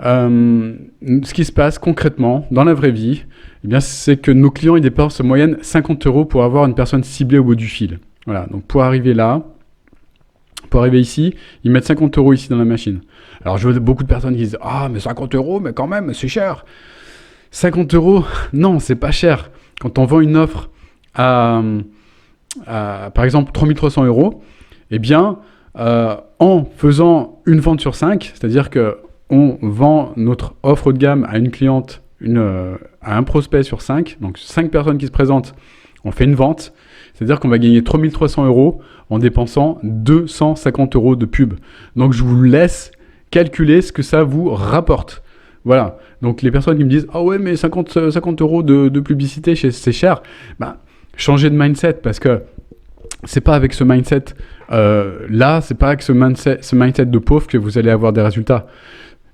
ce qui se passe concrètement dans la vraie vie, eh bien, c'est que nos clients ils dépensent en moyenne 50 € pour avoir une personne ciblée au bout du fil. Voilà, donc pour arriver là, pour arriver ici, ils mettent 50 € ici dans la machine. Alors je vois beaucoup de personnes qui disent « Ah, mais 50 €, mais quand même, c'est cher !» 50 €, non, c'est pas cher. Quand on vend une offre à par exemple 3300 €, eh bien, en faisant une vente sur 5, c'est-à-dire que on vend notre offre haut de gamme à une cliente, à un prospect sur 5. Donc 5 personnes qui se présentent, on fait une vente. C'est-à-dire qu'on va gagner 3300 € en dépensant 250 € de pub. Donc je vous laisse calculer ce que ça vous rapporte. Voilà. Donc les personnes qui me disent « Ah ouais, mais 50 € de publicité, c'est cher », changez de mindset parce que c'est pas avec ce mindset c'est pas avec ce mindset de pauvre que vous allez avoir des résultats.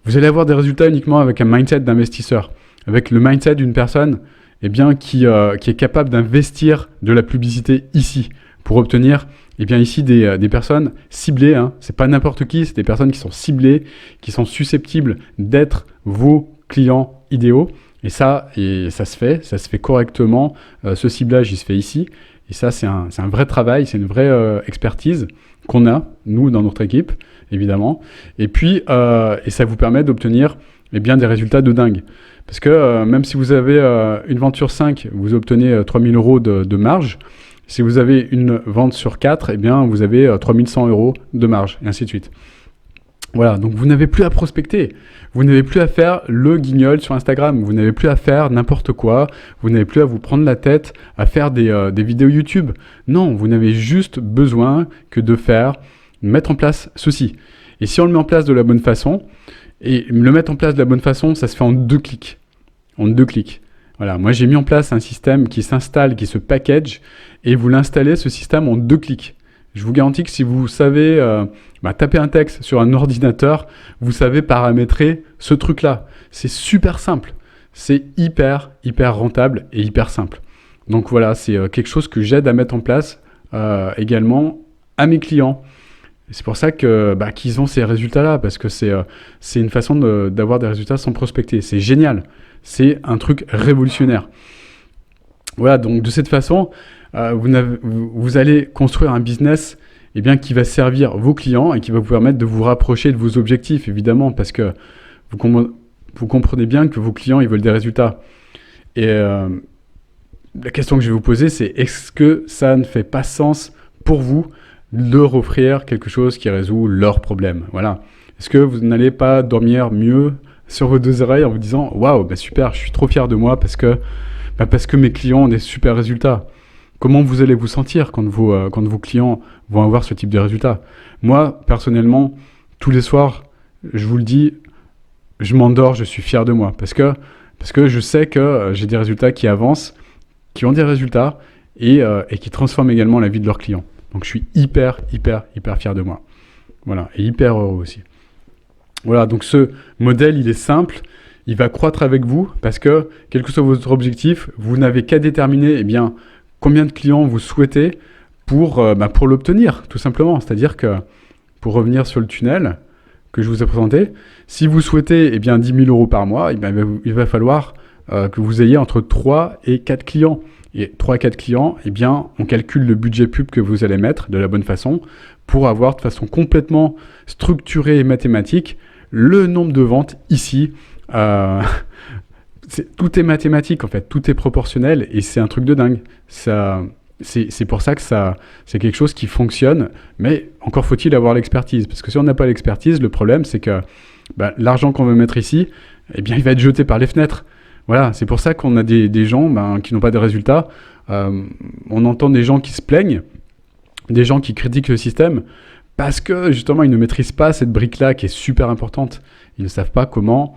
Vous allez avoir des résultats uniquement avec un mindset d'investisseur, avec le mindset d'une personne qui est capable d'investir de la publicité ici pour obtenir ici des personnes ciblées. Hein. C'est pas n'importe qui, c'est des personnes qui sont ciblées, qui sont susceptibles d'être vos clients idéaux. Et ça se fait correctement. Ce ciblage, il se fait ici. Et ça, c'est un vrai travail, c'est une vraie expertise qu'on a, nous, dans notre équipe, évidemment. Et puis, et ça vous permet d'obtenir des résultats de dingue. Parce que même si vous avez une vente sur 5, vous obtenez 3000 € de marge. Si vous avez une vente sur 4, vous avez 3100 € de marge, et ainsi de suite. Voilà, donc vous n'avez plus à prospecter, vous n'avez plus à faire le guignol sur Instagram, vous n'avez plus à faire n'importe quoi, vous n'avez plus à vous prendre la tête à faire des vidéos YouTube. Non, vous n'avez juste besoin que de mettre en place ceci. Et si on le met en place de la bonne façon, et le mettre en place de la bonne façon, ça se fait en 2 clics. En 2 clics. Voilà, moi j'ai mis en place un système qui s'installe, qui se package, et vous l'installez ce système en 2 clics. Je vous garantis que si vous savez taper un texte sur un ordinateur, vous savez paramétrer ce truc-là. C'est super simple. C'est hyper rentable et hyper simple. Donc voilà, c'est quelque chose que j'aide à mettre en place également à mes clients. Et c'est pour ça qu'ils ont ces résultats-là, parce que c'est une façon d'avoir des résultats sans prospecter. C'est génial. C'est un truc révolutionnaire. Voilà, donc de cette façon, vous allez construire un business qui va servir vos clients et qui va vous permettre de vous rapprocher de vos objectifs, évidemment, parce que vous comprenez bien que vos clients, ils veulent des résultats. Et la question que je vais vous poser, c'est est-ce que ça ne fait pas sens pour vous de leur offrir quelque chose qui résout leurs problèmes? Voilà. Est-ce que vous n'allez pas dormir mieux sur vos 2 oreilles en vous disant « Waouh, super, je suis trop fier de moi parce que mes clients ont des super résultats ». Comment vous allez vous sentir quand vos clients vont avoir ce type de résultats? Moi, personnellement, tous les soirs, je vous le dis, je m'endors, je suis fier de moi. Parce que je sais que j'ai des résultats qui avancent, qui ont des résultats et qui transforment également la vie de leurs clients. Donc je suis hyper fier de moi. Voilà, et hyper heureux aussi. Voilà, donc ce modèle, il est simple. Il va croître avec vous parce que, quel que soit votre objectif, vous n'avez qu'à déterminer combien de clients vous souhaitez pour l'obtenir, tout simplement. C'est-à-dire que, pour revenir sur le tunnel que je vous ai présenté, si vous souhaitez 10 000 € par mois, il va falloir que vous ayez entre 3 et 4 clients. Et 3 à 4 clients, on calcule le budget pub que vous allez mettre de la bonne façon pour avoir de façon complètement structurée et mathématique le nombre de ventes ici. Tout est mathématique en fait, tout est proportionnel et c'est un truc de dingue. C'est pour ça que c'est quelque chose qui fonctionne, mais encore faut-il avoir l'expertise. Parce que si on n'a pas l'expertise, le problème c'est que l'argent qu'on veut mettre ici, il va être jeté par les fenêtres. Voilà, c'est pour ça qu'on a des gens qui n'ont pas de résultats. On entend des gens qui se plaignent, des gens qui critiquent le système, parce que justement, ils ne maîtrisent pas cette brique-là qui est super importante. Ils ne savent pas comment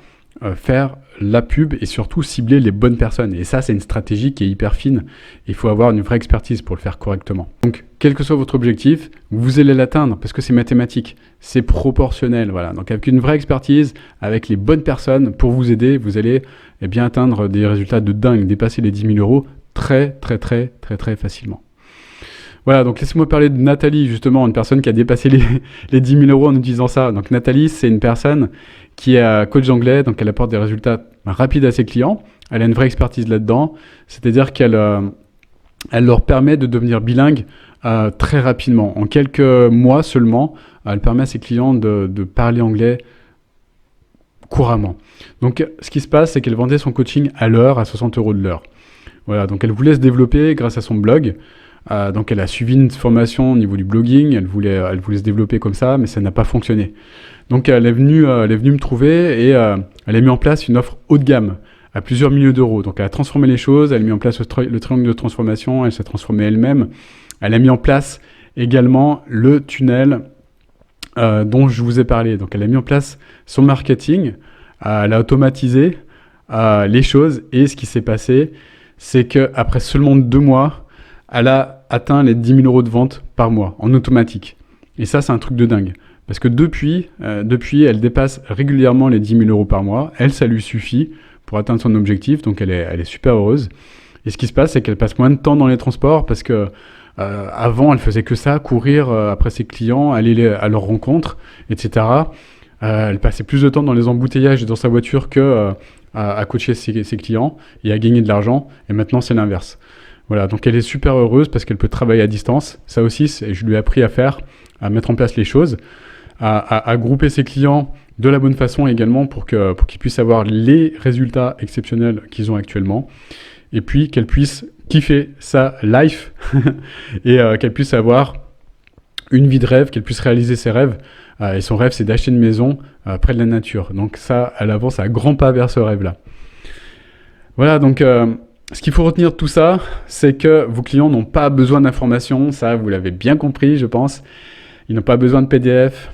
faire la pub et surtout cibler les bonnes personnes. Et ça, c'est une stratégie qui est hyper fine. Il faut avoir une vraie expertise pour le faire correctement. Donc, quel que soit votre objectif, vous allez l'atteindre parce que c'est mathématique, c'est proportionnel. Voilà. Donc, avec une vraie expertise, avec les bonnes personnes pour vous aider, vous allez atteindre des résultats de dingue, dépasser les 10 000 euros très facilement. Voilà, donc laissez-moi parler de Nathalie, justement, une personne qui a dépassé les 10 000 euros en utilisant ça. Donc Nathalie, c'est une personne qui est coach d'anglais, donc elle apporte des résultats rapides à ses clients. Elle a une vraie expertise là-dedans, c'est-à-dire qu'elle leur permet de devenir bilingue très rapidement. En quelques mois seulement, elle permet à ses clients de parler anglais couramment. Donc ce qui se passe, c'est qu'elle vendait son coaching à l'heure, à 60 euros de l'heure. Voilà, donc elle voulait se développer grâce à son blog. Donc elle a suivi une formation au niveau du blogging, elle voulait se développer comme ça, mais ça n'a pas fonctionné. Donc elle est venue me trouver et elle a mis en place une offre haut de gamme à plusieurs milliers d'euros. Donc elle a transformé les choses, elle a mis en place le triangle de transformation, elle s'est transformée elle-même. Elle a mis en place également le tunnel dont je vous ai parlé. Donc elle a mis en place son marketing, elle a automatisé les choses et ce qui s'est passé, c'est qu'après seulement 2 mois, elle a atteint les 10 000 euros de vente par mois en automatique. Et ça, c'est un truc de dingue. Parce que depuis, elle dépasse régulièrement les 10 000 euros par mois. Elle, ça lui suffit pour atteindre son objectif. Donc, elle est super heureuse. Et ce qui se passe, c'est qu'elle passe moins de temps dans les transports parce que avant, elle faisait que ça, courir après ses clients, aller à leur rencontre, etc. Elle passait plus de temps dans les embouteillages et dans sa voiture que à coacher ses clients et à gagner de l'argent. Et maintenant, c'est l'inverse. Voilà, donc elle est super heureuse parce qu'elle peut travailler à distance. Ça aussi, je lui ai appris à faire, à mettre en place les choses, à grouper ses clients de la bonne façon également pour qu'ils puissent avoir les résultats exceptionnels qu'ils ont actuellement. Et puis qu'elle puisse kiffer sa life et qu'elle puisse avoir une vie de rêve, qu'elle puisse réaliser ses rêves. Et son rêve, c'est d'acheter une maison près de la nature. Donc ça, elle avance à grands pas vers ce rêve-là. Voilà, donc... ce qu'il faut retenir de tout ça, c'est que vos clients n'ont pas besoin d'informations, ça vous l'avez bien compris je pense, ils n'ont pas besoin de PDF,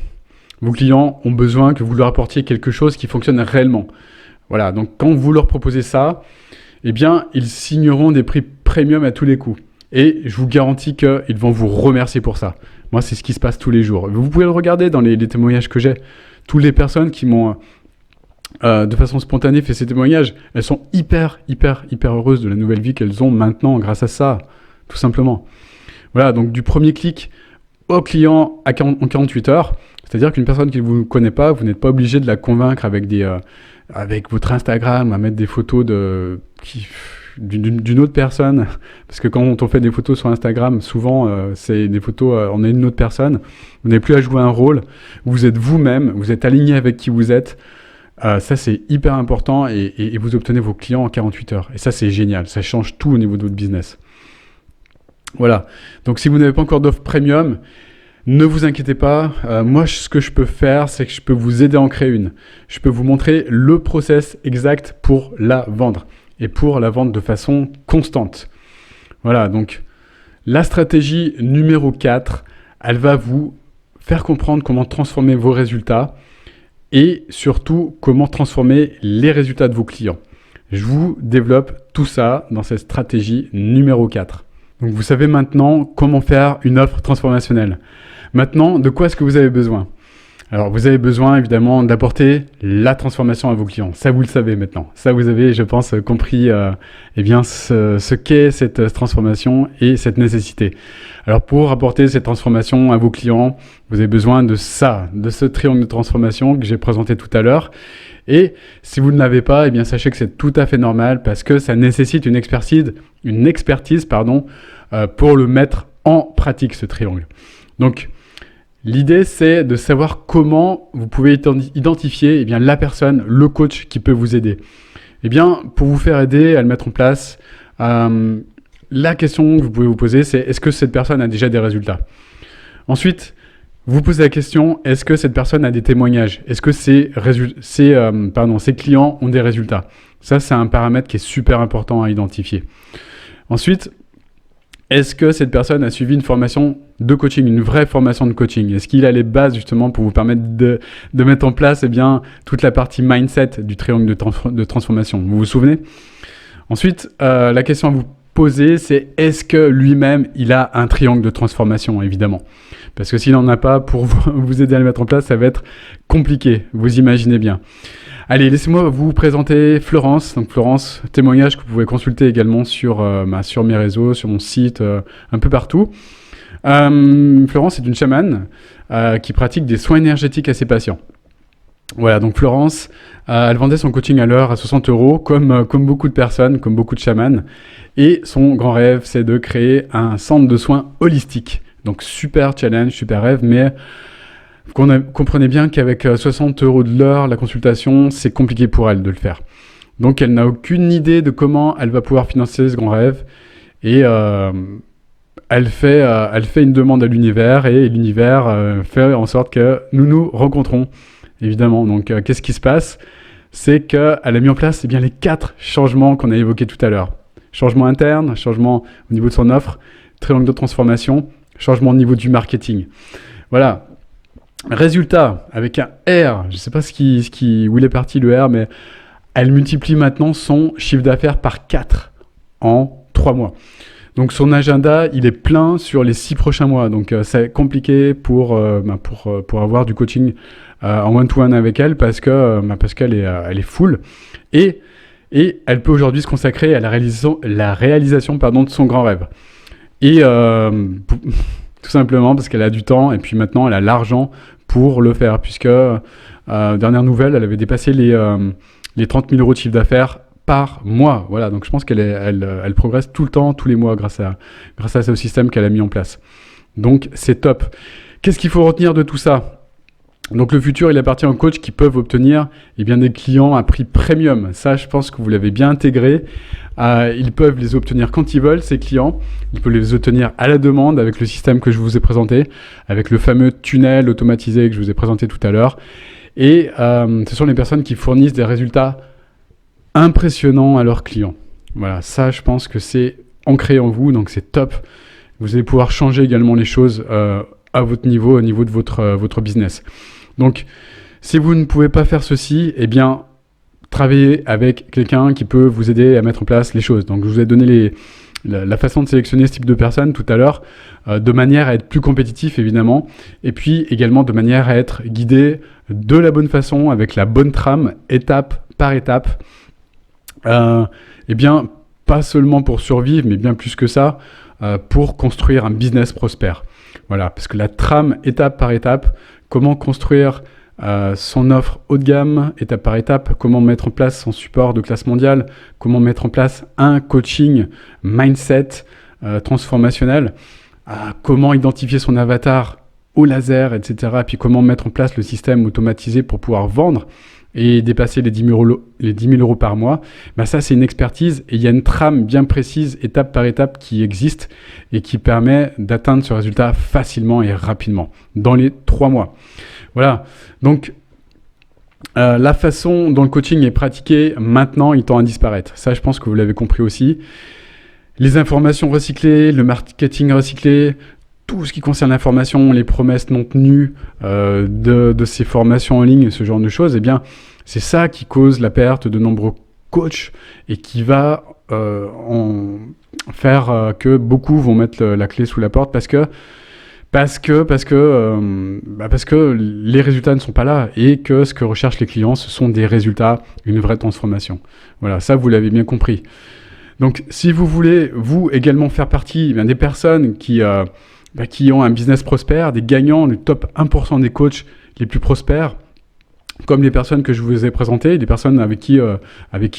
vos clients ont besoin que vous leur apportiez quelque chose qui fonctionne réellement. Voilà, donc quand vous leur proposez ça, eh bien ils signeront des prix premium à tous les coups. Et je vous garantis qu'ils vont vous remercier pour ça. Moi c'est ce qui se passe tous les jours. Vous pouvez le regarder dans les témoignages que j'ai. Toutes les personnes qui m'ont... de façon spontanée fait ces témoignages, elles sont hyper heureuses de la nouvelle vie qu'elles ont maintenant grâce à ça, tout simplement. Voilà, donc du premier clic au client en 48 heures, c'est-à-dire qu'une personne qui ne vous connaît pas, vous n'êtes pas obligé de la convaincre avec votre Instagram, à mettre des photos d'une autre personne, parce que quand on fait des photos sur Instagram, souvent c'est des photos, on est une autre personne, vous n'avez plus à jouer un rôle, vous êtes vous-même, vous êtes aligné avec qui vous êtes. Ça, c'est hyper important et vous obtenez vos clients en 48 heures. Et ça, c'est génial. Ça change tout au niveau de votre business. Voilà. Donc, si vous n'avez pas encore d'offre premium, ne vous inquiétez pas. Moi, ce que je peux faire, c'est que je peux vous aider à en créer une. Je peux vous montrer le process exact pour la vendre et pour la vendre de façon constante. Voilà. Donc, la stratégie numéro 4, elle va vous faire comprendre comment transformer vos résultats et surtout comment transformer les résultats de vos clients. Je vous développe tout ça dans cette stratégie numéro 4. Donc vous savez maintenant comment faire une offre transformationnelle. Maintenant, de quoi est-ce que vous avez besoin ? Alors vous avez besoin évidemment d'apporter la transformation à vos clients. Ça vous le savez maintenant. Ça vous avez, je pense, compris ce qu'est cette transformation et cette nécessité. Alors pour apporter cette transformation à vos clients, vous avez besoin de ça, de ce triangle de transformation que j'ai présenté tout à l'heure. Et si vous ne l'avez pas, eh bien sachez que c'est tout à fait normal parce que ça nécessite une expertise, pour le mettre en pratique ce triangle. Donc l'idée, c'est de savoir comment vous pouvez identifier la personne, le coach qui peut vous aider. Eh bien, pour vous faire aider à le mettre en place, la question que vous pouvez vous poser, c'est est-ce que cette personne a déjà des résultats ? Ensuite, vous posez la question, est-ce que cette personne a des témoignages ? Est-ce que ses clients ont des résultats ? Ça, c'est un paramètre qui est super important à identifier. Ensuite, Est-ce que cette personne a suivi une formation de coaching, une vraie formation de coaching? Est-ce qu'il a les bases justement pour vous permettre de mettre en place toute la partie mindset du triangle de transformation? Vous vous souvenez? Ensuite, la question à vous poser, c'est est-ce que lui-même, il a un triangle de transformation, évidemment? Parce que s'il n'en a pas, pour vous aider à le mettre en place, ça va être compliqué, vous imaginez bien. Allez, laissez-moi vous présenter Florence. Donc Florence, témoignage que vous pouvez consulter également sur mes réseaux, sur mon site, un peu partout. Florence est une chamane qui pratique des soins énergétiques à ses patients. Voilà, donc Florence, elle vendait son coaching à l'heure à 60 €, comme beaucoup de personnes, comme beaucoup de chamans. Et son grand rêve, c'est de créer un centre de soins holistique. Donc super challenge, super rêve, mais comprenez bien qu'avec 60 € de l'heure, la consultation, c'est compliqué pour elle de le faire. Donc elle n'a aucune idée de comment elle va pouvoir financer ce grand rêve. Et elle fait une demande à l'univers et l'univers fait en sorte que nous nous rencontrons, évidemment. Donc qu'est-ce qui se passe? C'est qu'elle a mis en place les 4 changements qu'on a évoqués tout à l'heure. Changement interne, changement au niveau de son offre, triangle de transformation, changement au niveau du marketing. Voilà. Résultat, avec un R, je ne sais pas où il est parti le R, mais elle multiplie maintenant son chiffre d'affaires par 4 en 3 mois. Donc son agenda, il est plein sur les 6 prochains mois. Donc c'est compliqué pour avoir du coaching en one-to-one avec elle parce qu'elle est full. Et elle peut aujourd'hui se consacrer à la réalisation de son grand rêve. Et tout simplement parce qu'elle a du temps et puis maintenant elle a l'argent pour le faire. Puisque, dernière nouvelle, elle avait dépassé les 30 000 € de chiffre d'affaires par mois. Voilà, donc je pense qu'elle progresse tout le temps, tous les mois grâce à ce système qu'elle a mis en place. Donc c'est top. Qu'est-ce qu'il faut retenir de tout ça? Donc le futur, il appartient aux coachs qui peuvent obtenir des clients à prix premium. Ça, je pense que vous l'avez bien intégré. Ils peuvent les obtenir quand ils veulent, ces clients. Ils peuvent les obtenir à la demande avec le système que je vous ai présenté, avec le fameux tunnel automatisé que je vous ai présenté tout à l'heure. Et ce sont les personnes qui fournissent des résultats impressionnants à leurs clients. Voilà, ça, je pense que c'est ancré en vous, donc c'est top. Vous allez pouvoir changer également les choses à votre niveau, au niveau de votre business. Donc, si vous ne pouvez pas faire ceci, travaillez avec quelqu'un qui peut vous aider à mettre en place les choses. Donc, je vous ai donné la façon de sélectionner ce type de personnes tout à l'heure, de manière à être plus compétitif, évidemment, et puis également de manière à être guidé de la bonne façon, avec la bonne trame, étape par étape. Pas seulement pour survivre, mais bien plus que ça, pour construire un business prospère. Voilà, parce que la trame, étape par étape, comment construire son offre haut de gamme, étape par étape, comment mettre en place son support de classe mondiale, comment mettre en place un coaching mindset transformationnel, comment identifier son avatar au laser, etc. Et puis comment mettre en place le système automatisé pour pouvoir vendre et dépasser les 10 000 € par mois, ça c'est une expertise et il y a une trame bien précise, étape par étape, qui existe et qui permet d'atteindre ce résultat facilement et rapidement, dans les 3 mois. Voilà, donc la façon dont le coaching est pratiqué maintenant, il tend à disparaître. Ça, je pense que vous l'avez compris aussi. Les informations recyclées, le marketing recyclé, tout ce qui concerne l'information, les promesses non tenues de ces formations en ligne, ce genre de choses, c'est ça qui cause la perte de nombreux coachs et qui va en faire que beaucoup vont mettre la clé sous la porte parce que les résultats ne sont pas là et que ce que recherchent les clients, ce sont des résultats, une vraie transformation. Voilà, ça vous l'avez bien compris. Donc si vous voulez, vous également faire partie des personnes qui ont un business prospère, des gagnants, le top 1% des coachs les plus prospères, comme les personnes que je vous ai présentées, des personnes avec qui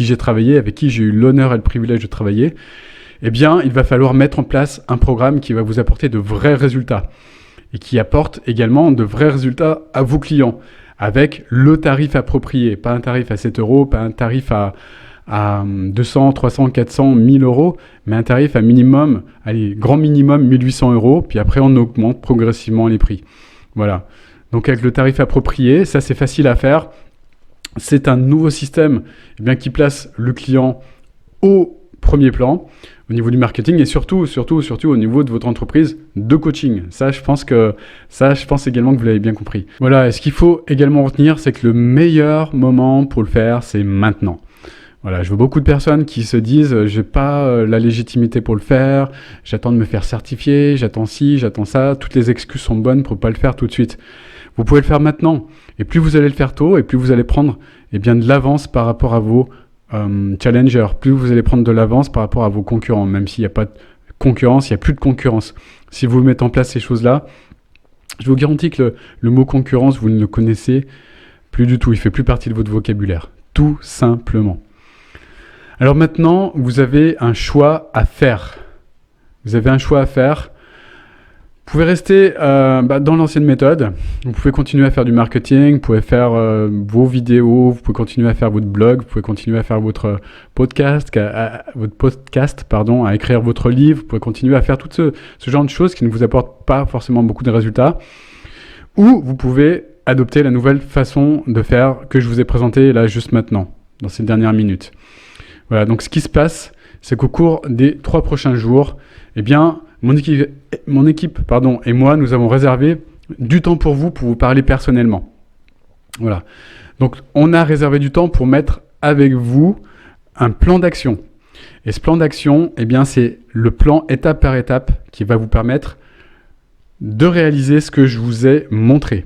j'ai travaillé, avec qui j'ai eu l'honneur et le privilège de travailler, il va falloir mettre en place un programme qui va vous apporter de vrais résultats et qui apporte également de vrais résultats à vos clients avec le tarif approprié, pas un tarif à 7 €, pas un tarif à 200, 300, 400, 1000 €, mais un tarif à minimum, grand minimum 1800 €, puis après on augmente progressivement les prix. Voilà. Donc avec le tarif approprié, ça c'est facile à faire. C'est un nouveau système qui place le client au premier plan au niveau du marketing et surtout au niveau de votre entreprise de coaching. Ça, je pense également que vous l'avez bien compris. Voilà, et ce qu'il faut également retenir, c'est que le meilleur moment pour le faire, c'est maintenant. Voilà, je vois beaucoup de personnes qui se disent j'ai pas la légitimité pour le faire, j'attends de me faire certifier, j'attends ci, j'attends ça, toutes les excuses sont bonnes pour pas le faire tout de suite. Vous pouvez le faire maintenant, et plus vous allez le faire tôt, et plus vous allez prendre de l'avance par rapport à vos challengers, plus vous allez prendre de l'avance par rapport à vos concurrents, même s'il n'y a pas de concurrence, il n'y a plus de concurrence. Si vous mettez en place ces choses-là, je vous garantis que le mot concurrence, vous ne le connaissez plus du tout, il ne fait plus partie de votre vocabulaire, tout simplement. Alors maintenant, vous avez un choix à faire. Vous pouvez rester dans l'ancienne méthode. Vous pouvez continuer à faire du marketing, vous pouvez faire vos vidéos, vous pouvez continuer à faire votre blog, vous pouvez continuer à faire votre podcast, à écrire votre livre, vous pouvez continuer à faire tout ce genre de choses qui ne vous apportent pas forcément beaucoup de résultats. Ou vous pouvez adopter la nouvelle façon de faire que je vous ai présentée là juste maintenant, dans ces dernières minutes. Voilà, donc ce qui se passe, c'est qu'au cours des 3 prochains jours, mon équipe et moi, nous avons réservé du temps pour vous parler personnellement. Voilà. Donc, on a réservé du temps pour mettre avec vous un plan d'action. Et ce plan d'action, c'est le plan étape par étape qui va vous permettre de réaliser ce que je vous ai montré.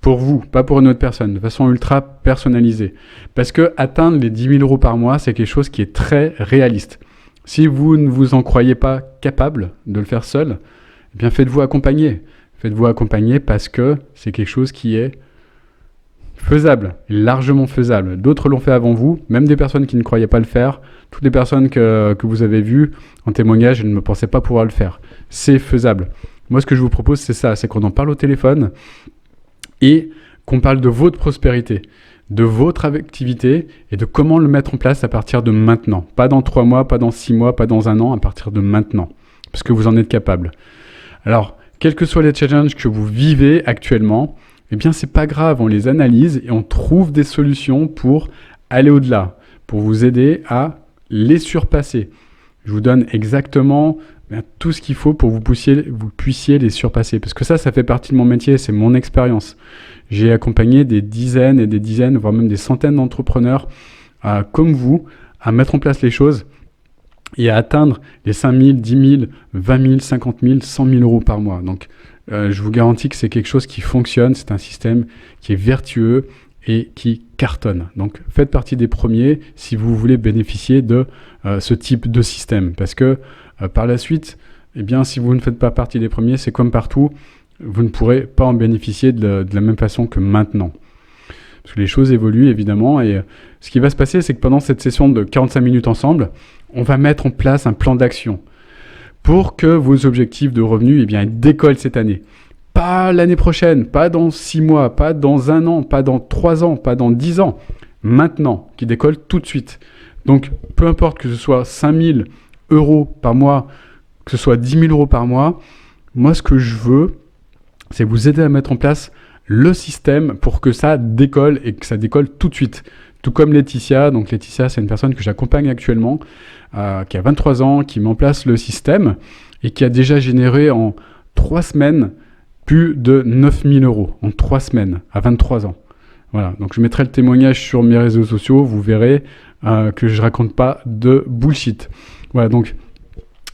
Pour vous, pas pour une autre personne, de façon ultra personnalisée. Parce que atteindre les 10 000 € par mois, c'est quelque chose qui est très réaliste. Si vous ne vous en croyez pas capable de le faire seul, faites-vous accompagner. Faites-vous accompagner parce que c'est quelque chose qui est faisable, largement faisable. D'autres l'ont fait avant vous, même des personnes qui ne croyaient pas le faire. Toutes les personnes que vous avez vues en témoignage, elles ne pensaient pas pouvoir le faire. C'est faisable. Moi, ce que je vous propose, c'est ça, c'est qu'on en parle au téléphone et qu'on parle de votre prospérité, de votre activité et de comment le mettre en place à partir de maintenant. Pas dans 3 mois, pas dans 6 mois, pas dans 1 an, à partir de maintenant. Parce que vous en êtes capable. Alors, quels que soient les challenges que vous vivez actuellement, c'est pas grave, on les analyse et on trouve des solutions pour aller au-delà, pour vous aider à les surpasser. Je vous donne exactement tout ce qu'il faut pour que vous puissiez les surpasser. Parce que ça fait partie de mon métier, c'est mon expérience. J'ai accompagné des dizaines et des dizaines, voire même des centaines d'entrepreneurs comme vous, à mettre en place les choses et à atteindre les 5 000, 10 000, 20 000, 50 000, 100 000 € par mois. Donc, je vous garantis que c'est quelque chose qui fonctionne, c'est un système qui est vertueux et qui cartonne. Donc, faites partie des premiers si vous voulez bénéficier de ce type de système. Parce que par la suite, si vous ne faites pas partie des premiers, c'est comme partout, vous ne pourrez pas en bénéficier de la même façon que maintenant. Parce que les choses évoluent évidemment et ce qui va se passer, c'est que pendant cette session de 45 minutes ensemble, on va mettre en place un plan d'action pour que vos objectifs de revenus décollent cette année. Pas l'année prochaine, pas dans 6 mois, pas dans 1 an, pas dans 3 ans, pas dans 10 ans. Maintenant, qui décolle tout de suite. Donc, peu importe que ce soit 5 000 € par mois, que ce soit 10 000 € par mois, moi, ce que je veux, c'est vous aider à mettre en place le système pour que ça décolle et que ça décolle tout de suite. Tout comme Laetitia. Donc, Laetitia, c'est une personne que j'accompagne actuellement, qui a 23 ans, qui met en place le système et qui a déjà généré en 3 semaines plus de 9 000 € en 3 semaines, à 23 ans. Voilà, donc je mettrai le témoignage sur mes réseaux sociaux, vous verrez que je raconte pas de bullshit. Voilà, donc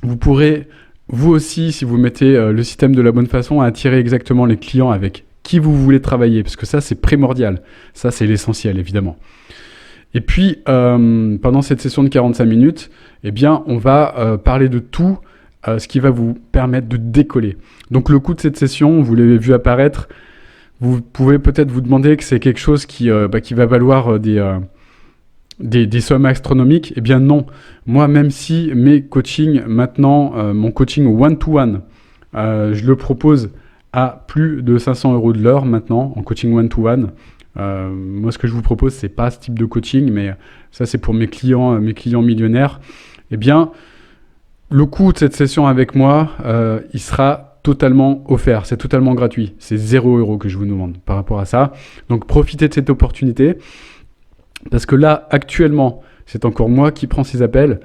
vous pourrez, vous aussi, si vous mettez le système de la bonne façon, attirer exactement les clients avec qui vous voulez travailler, parce que ça, c'est primordial. Ça, c'est l'essentiel, évidemment. Et puis, pendant cette session de 45 minutes, on va parler de tout ce qui va vous permettre de décoller. Donc, le coût de cette session, vous l'avez vu apparaître, vous pouvez peut-être vous demander que c'est quelque chose qui va valoir des sommes astronomiques. Eh bien non, moi même si mes coachings maintenant, mon coaching one-to-one, je le propose à plus de 500 € de l'heure maintenant en coaching one-to-one. Moi ce que je vous propose c'est pas ce type de coaching, mais ça c'est pour mes clients millionnaires. Eh bien le coût de cette session avec moi, il sera totalement offert, c'est totalement gratuit, c'est 0 € que je vous demande par rapport à ça. Donc profitez de cette opportunité. Parce que là, actuellement, c'est encore moi qui prends ces appels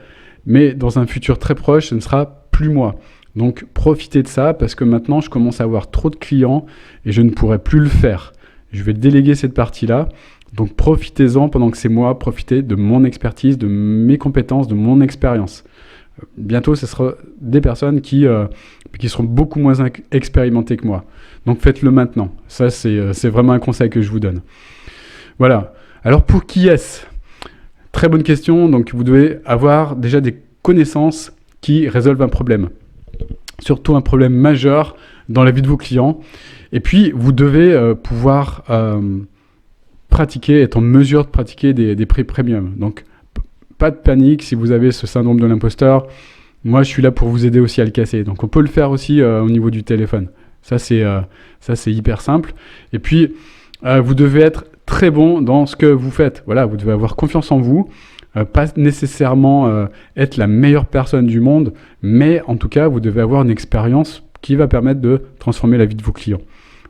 mais dans un futur très proche, ce ne sera plus moi. Donc profitez de ça parce que maintenant, je commence à avoir trop de clients et je ne pourrai plus le faire. Je vais déléguer cette partie-là. Donc profitez-en pendant que c'est moi, profitez de mon expertise, de mes compétences, de mon expérience. Bientôt, ce sera des personnes qui seront beaucoup moins expérimentées que moi. Donc faites-le maintenant. Ça, c'est vraiment un conseil que je vous donne. Voilà. Alors pour qui est-ce ? Très bonne question. Donc vous devez avoir déjà des connaissances qui résolvent un problème. Surtout un problème majeur dans la vie de vos clients. Et puis, vous devez pouvoir pratiquer, être en mesure de pratiquer des prix premium. Donc, pas de panique si vous avez ce syndrome de l'imposteur. Moi, je suis là pour vous aider aussi à le casser. Donc, on peut le faire aussi au niveau du téléphone. Ça, c'est hyper simple. Et puis, vous devez être très bon dans ce que vous faites. Voilà, vous devez avoir confiance en vous. Pas nécessairement être la meilleure personne du monde, mais en tout cas, vous devez avoir une expérience qui va permettre de transformer la vie de vos clients.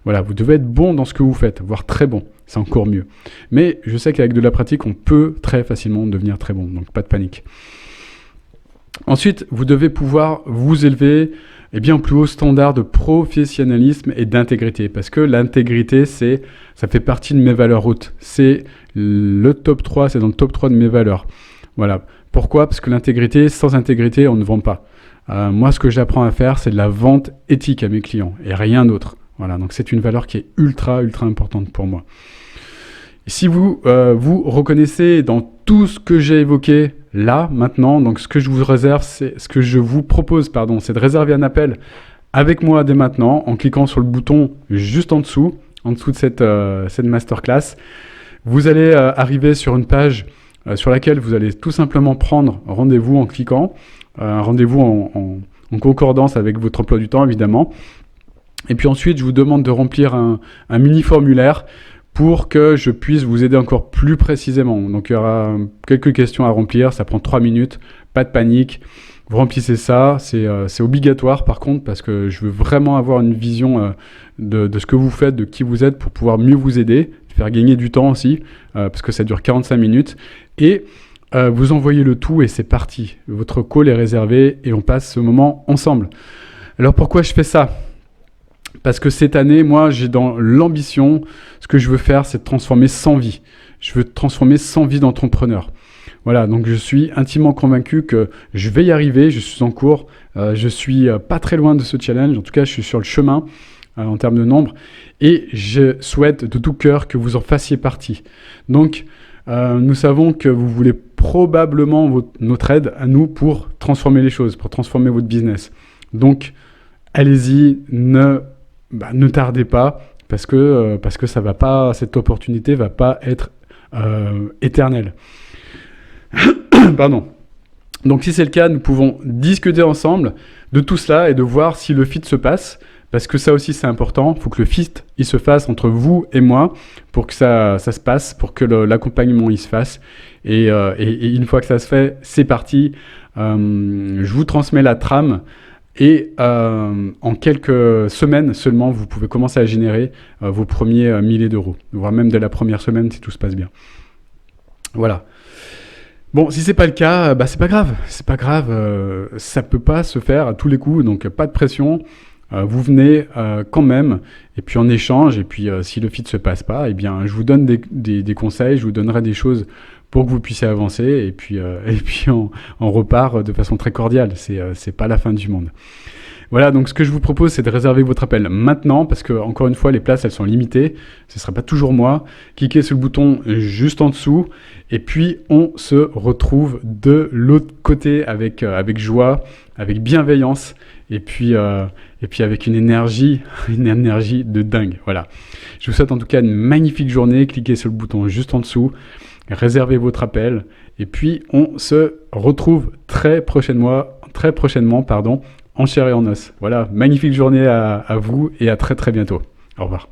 Voilà, vous devez être bon dans ce que vous faites, voire très bon, c'est encore mieux. Mais je sais qu'avec de la pratique, on peut très facilement devenir très bon, donc pas de panique. Ensuite, vous devez pouvoir vous élever au plus haut standard de professionnalisme et d'intégrité, parce que l'intégrité, ça fait partie de mes valeurs hautes. C'est le top 3, c'est dans le top 3 de mes valeurs. Voilà. Pourquoi ? Parce que l'intégrité, sans intégrité, on ne vend pas. Moi, ce que j'apprends à faire, c'est de la vente éthique à mes clients et rien d'autre. Voilà, donc c'est une valeur qui est ultra importante pour moi. Et si vous vous reconnaissez dans tout ce que j'ai évoqué là, maintenant, donc ce que je vous propose, c'est de réserver un appel avec moi dès maintenant en cliquant sur le bouton juste en dessous de cette masterclass. Vous allez arriver sur une page sur laquelle vous allez tout simplement prendre rendez-vous en cliquant, un rendez-vous en concordance avec votre emploi du temps évidemment. Et puis ensuite, je vous demande de remplir un mini-formulaire pour que je puisse vous aider encore plus précisément. Donc il y aura quelques questions à remplir, ça prend 3 minutes, pas de panique. Vous remplissez ça, c'est obligatoire par contre parce que je veux vraiment avoir une vision de ce que vous faites, de qui vous êtes pour pouvoir mieux vous aider, faire gagner du temps aussi parce que ça dure 45 minutes. Et vous envoyez le tout et c'est parti. Votre call est réservé et on passe ce moment ensemble. Alors pourquoi je fais ça ? Parce que cette année, moi, j'ai dans l'ambition, ce que je veux faire, c'est de transformer 100 vies. Je veux transformer 100 vies d'entrepreneurs. Voilà, donc je suis intimement convaincu que je vais y arriver, je suis en cours, je suis pas très loin de ce challenge, en tout cas, je suis sur le chemin en termes de nombre, et je souhaite de tout cœur que vous en fassiez partie. Donc, nous savons que vous voulez probablement notre aide à nous pour transformer les choses, pour transformer votre business. Donc, allez-y, ne tardez pas parce que ça va pas, cette opportunité va pas être éternelle. Pardon. Donc si c'est le cas, nous pouvons discuter ensemble de tout cela et de voir si le fit se passe, parce que ça aussi c'est important. Il faut que le fit il se fasse entre vous et moi pour que ça se passe, pour que l'accompagnement il se fasse. Et une fois que ça se fait, c'est parti. Je vous transmets la trame. Et en quelques semaines seulement, vous pouvez commencer à générer vos premiers milliers d'euros, voire même dès la première semaine si tout se passe bien. Voilà. Bon, si c'est pas le cas, c'est pas grave. C'est pas grave. Ça peut pas se faire à tous les coups, donc pas de pression. Vous venez quand même, et puis en échange, et puis si le fit se passe pas, eh bien, je vous donne des conseils, je vous donnerai des choses pour que vous puissiez avancer, et puis on repart de façon très cordiale. C'est pas la fin du monde. Voilà, donc ce que je vous propose, c'est de réserver votre appel maintenant, parce que, encore une fois, les places, elles sont limitées. Ce ne sera pas toujours moi. Cliquez sur le bouton juste en dessous, et puis on se retrouve de l'autre côté avec joie, avec bienveillance, et puis avec une énergie de dingue. Voilà. Je vous souhaite en tout cas une magnifique journée. Cliquez sur le bouton juste en dessous, réservez votre appel, et puis on se retrouve très prochainement, en chair et en os. Voilà, magnifique journée à vous et à très très bientôt. Au revoir.